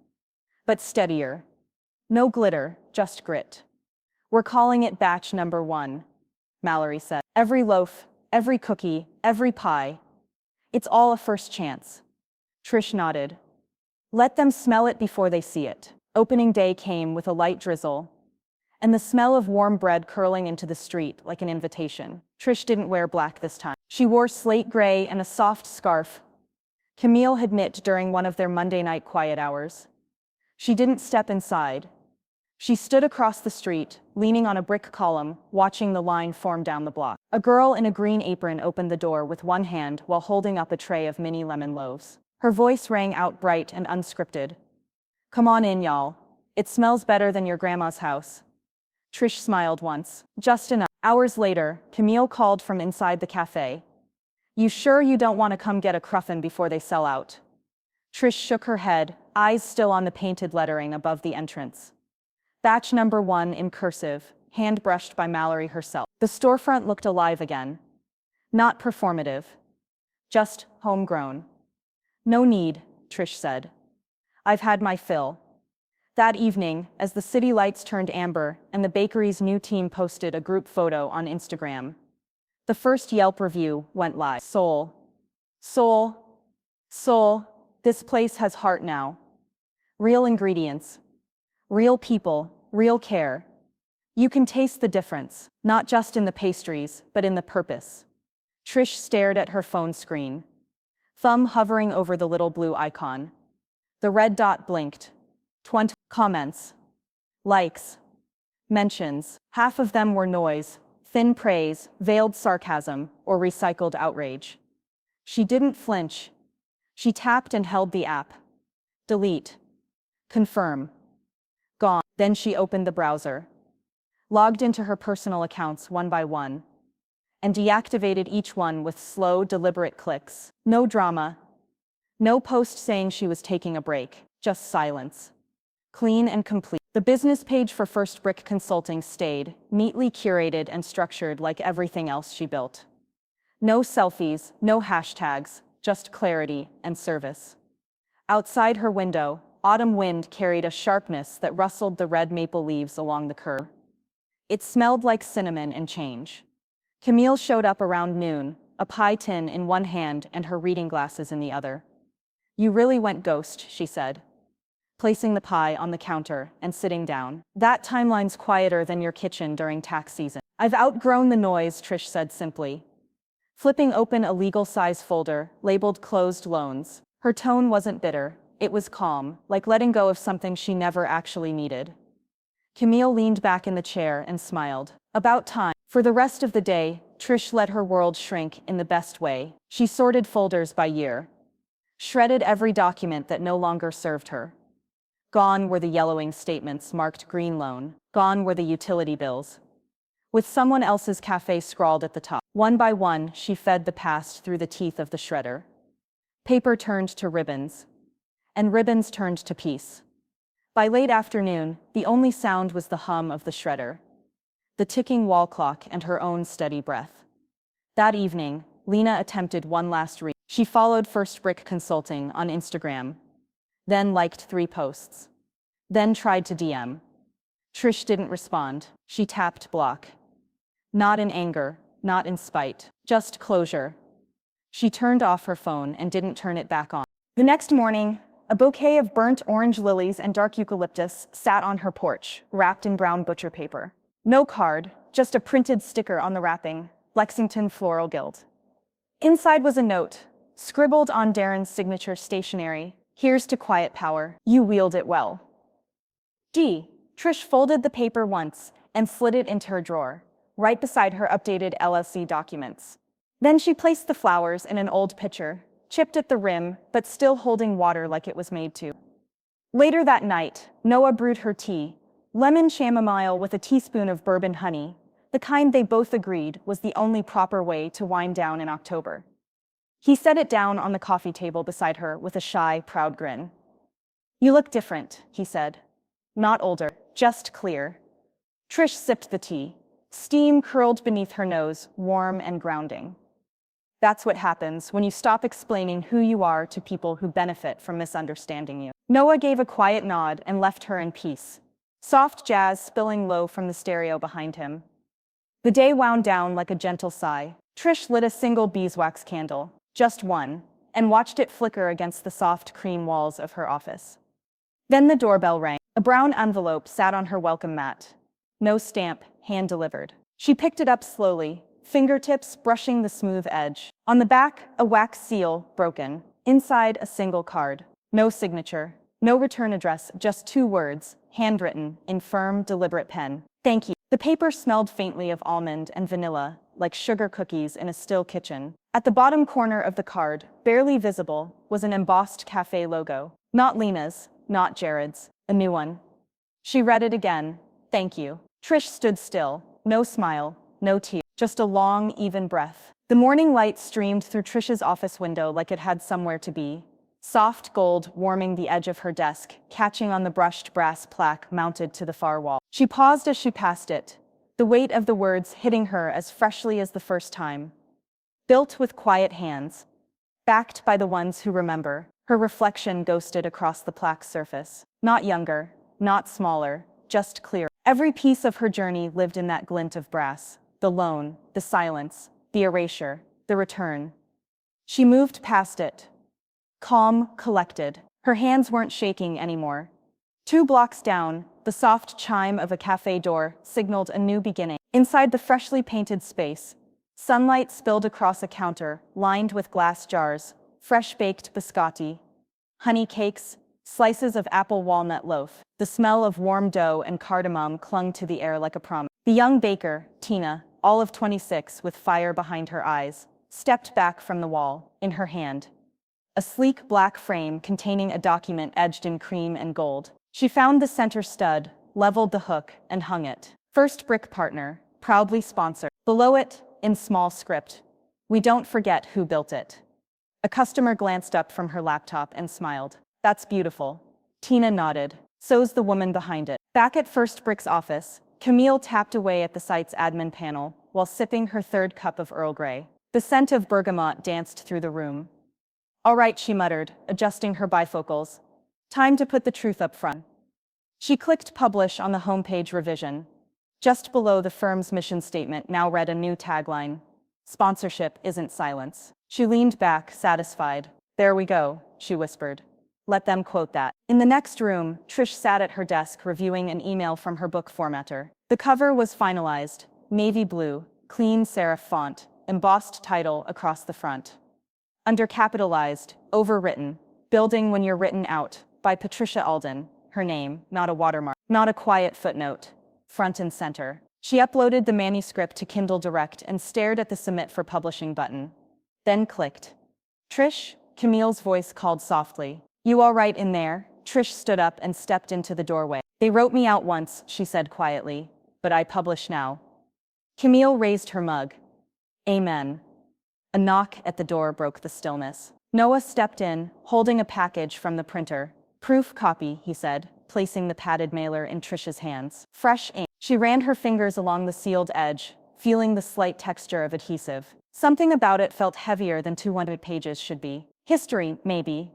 Speaker 1: But steadier. No glitter, just grit. "We're calling it batch number 1, Mallory said. "Every loaf, every cookie, every pie. It's all a first chance." Trish nodded. "Let them smell it before they see it." Opening day came with a light drizzle, and the smell of warm bread curling into the street like an invitation. Trish didn't wear black this time. She wore slate gray and a soft scarf Camille had knit during one of their Monday night quiet hours. She didn't step inside. She stood across the street, leaning on a brick column, watching the line form down the block. A girl in a green apron opened the door with one hand while holding up a tray of mini lemon loaves. Her voice rang out bright and unscripted. "Come on in, y'all. It smells better than your grandma's house." Trish smiled once. Just enough. Hours later, Camille called from inside the cafe. "You sure you don't want to come get a cruffin before they sell out?" Trish shook her head, eyes still on the painted lettering above the entrance. Batch number 1 in cursive, hand-brushed by Mallory herself. The storefront looked alive again. Not performative. Just homegrown. "No need," Trish said. "I've had my fill." That evening, as the city lights turned amber and the bakery's new team posted a group photo on Instagram, the first Yelp review went live. Soul. Soul. Soul. This place has heart now. Real ingredients. Real people. Real care. You can taste the difference, not just in the pastries, but in the purpose. Trish stared at her phone screen, thumb hovering over the little blue icon. The red dot blinked. 20 comments. Likes. Mentions. Half of them were noise, thin praise, veiled sarcasm, or recycled outrage. She didn't flinch. She tapped and held the app. Delete. Confirm. Gone. Then she opened the browser, logged into her personal accounts one by one, and deactivated each one with slow, deliberate clicks. No drama. No post saying she was taking a break. Just silence. Clean and complete. The business page for First Brick Consulting stayed, neatly curated and structured like everything else she built. No selfies, no hashtags, just clarity and service. Outside her window, autumn wind carried a sharpness that rustled the red maple leaves along the curb. It smelled like cinnamon and change. Camille showed up around noon, a pie tin in one hand and her reading glasses in the other. "You really went ghost," she said, placing the pie on the counter and sitting down. "That timeline's quieter than your kitchen during tax season." "I've outgrown the noise," Trish said simply, flipping open a legal-size folder labeled closed loans. Her tone wasn't bitter. It was calm, like letting go of something she never actually needed. Camille leaned back in the chair and smiled. About time. For the rest of the day, Trish let her world shrink in the best way. She sorted folders by year, shredded every document that no longer served her. Gone were the yellowing statements marked green loan. Gone were the utility bills, with someone else's cafe scrawled at the top. One by one, she fed the past through the teeth of the shredder. Paper turned to ribbons, and ribbons turned to peace. By late afternoon, the only sound was the hum of the shredder, the ticking wall clock, and her own steady breath. That evening, Lena attempted one last read. She followed First Brick Consulting on Instagram, then liked 3 posts, then tried to DM. Trish didn't respond. She tapped block. Not in anger, not in spite, just closure. She turned off her phone and didn't turn it back on. The next morning, a bouquet of burnt orange lilies and dark eucalyptus sat on her porch, wrapped in brown butcher paper. No card, just a printed sticker on the wrapping, Lexington Floral Guild. Inside was a note, scribbled on Darren's signature stationery. "Here's to quiet power. You wield it well." Trish folded the paper once and slid it into her drawer, right beside her updated LLC documents. Then she placed the flowers in an old pitcher, chipped at the rim, but still holding water like it was made to. Later that night, Noah brewed her tea, lemon chamomile with a teaspoon of bourbon honey, the kind they both agreed was the only proper way to wind down in October. He set it down on the coffee table beside her with a shy, proud grin. "You look different," he said. "Not older, just clear." Trish sipped the tea, Steam curled beneath her nose, warm and grounding. That's what happens when you stop explaining who you are to people who benefit from misunderstanding you. Noah gave a quiet nod and left her in peace, soft jazz spilling low from the stereo behind him. The day wound down like a gentle sigh. Trish lit a single beeswax candle, just one, and watched it flicker against the soft cream walls of her office. Then the doorbell rang. A brown envelope sat on her welcome mat. No stamp, hand-delivered. She picked it up slowly, fingertips brushing the smooth edge. On the back, a wax seal, broken. Inside, a single card. No signature, no return address, just 2 words, handwritten, in firm, deliberate pen. Thank you. The paper smelled faintly of almond and vanilla, like sugar cookies in a still kitchen. At the bottom corner of the card, barely visible, was an embossed cafe logo. Not Lena's, not Jared's, a new one. She read it again. Thank you. Trish stood still. No smile, no tear, just a long, even breath. The morning light streamed through Trish's office window like it had somewhere to be. Soft gold warming the edge of her desk, catching on the brushed brass plaque mounted to the far wall. She paused as she passed it, the weight of the words hitting her as freshly as the first time. Built with quiet hands, backed by the ones who remember, her reflection ghosted across the plaque's surface. Not younger, not smaller, just clear. Every piece of her journey lived in that glint of brass. The loan, the silence, the erasure, the return. She moved past it, calm, collected. Her hands weren't shaking anymore. 2 blocks down, the soft chime of a cafe door signaled a new beginning. Inside the freshly painted space, sunlight spilled across a counter lined with glass jars, fresh-baked biscotti, honey cakes, slices of apple walnut loaf. The smell of warm dough and cardamom clung to the air like a promise. The young baker, Tina, all of 26 with fire behind her eyes, stepped back from the wall, in her hand a sleek black frame containing a document edged in cream and gold. She found the center stud, leveled the hook, and hung it. First Brick Partner, proudly sponsored. Below it, in small script, we don't forget who built it. A customer glanced up from her laptop and smiled. That's beautiful. Tina nodded. So's the woman behind it. Back at First Brick's office, Camille tapped away at the site's admin panel while sipping her 3rd cup of Earl Grey. The scent of bergamot danced through the room. All right, she muttered, adjusting her bifocals. Time to put the truth up front. She clicked publish on the homepage revision. Just below the firm's mission statement now read a new tagline. Sponsorship isn't silence. She leaned back, satisfied. There we go, she whispered. Let them quote that. In the next room, Trish sat at her desk reviewing an email from her book formatter. The cover was finalized, navy blue, clean serif font, embossed title across the front. Undercapitalized, overwritten, Building When You're Written Out, by Patricia Alden, her name, not a watermark, not a quiet footnote, front and center. She uploaded the manuscript to Kindle Direct and stared at the Submit for Publishing button. Then clicked. Trish, Camille's voice called softly. You all right in there? Trish stood up and stepped into the doorway. They wrote me out once, she said quietly, but I publish now. Camille raised her mug. Amen. A knock at the door broke the stillness. Noah stepped in, holding a package from the printer. Proof copy, he said, placing the padded mailer in Trish's hands. Fresh ink. She ran her fingers along the sealed edge, feeling the slight texture of adhesive. Something about it felt heavier than 200 pages should be. History, maybe.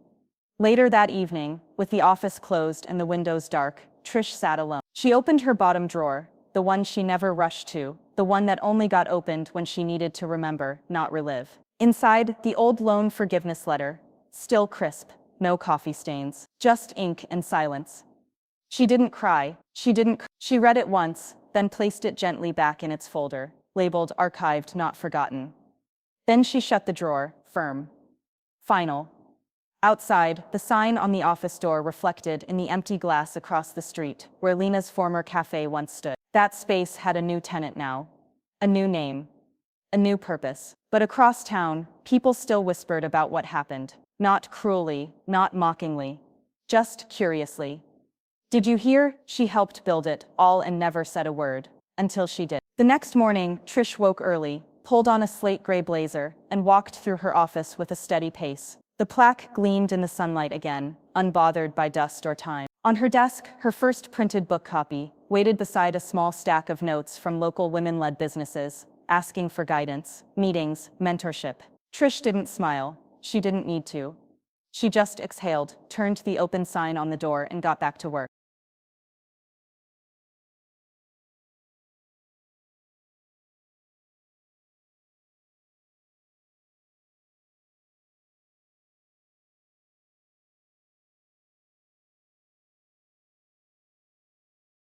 Speaker 1: Later that evening, with the office closed and the windows dark, Trish sat alone. She opened her bottom drawer, the one she never rushed to, the one that only got opened when she needed to remember, not relive. Inside, the old loan forgiveness letter, still crisp, no coffee stains, just ink and silence. She didn't cry. She read it once, then placed it gently back in its folder, labeled archived, not forgotten. Then she shut the drawer, firm. Final. Outside, the sign on the office door reflected in the empty glass across the street, where Lena's former cafe once stood. That space had a new tenant now. A new name. A new purpose. But across town, people still whispered about what happened. Not cruelly, not mockingly. Just curiously. Did you hear? She helped build it, all and never said a word. Until she did. The next morning, Trish woke early, pulled on a slate gray blazer, and walked through her office with a steady pace. The plaque gleamed in the sunlight again, unbothered by dust or time. On her desk, her first printed book copy, waited beside a small stack of notes from local women-led businesses, asking for guidance, meetings, mentorship. Trish didn't smile. She didn't need to. She just exhaled, turned the open sign on the door, and got back to work.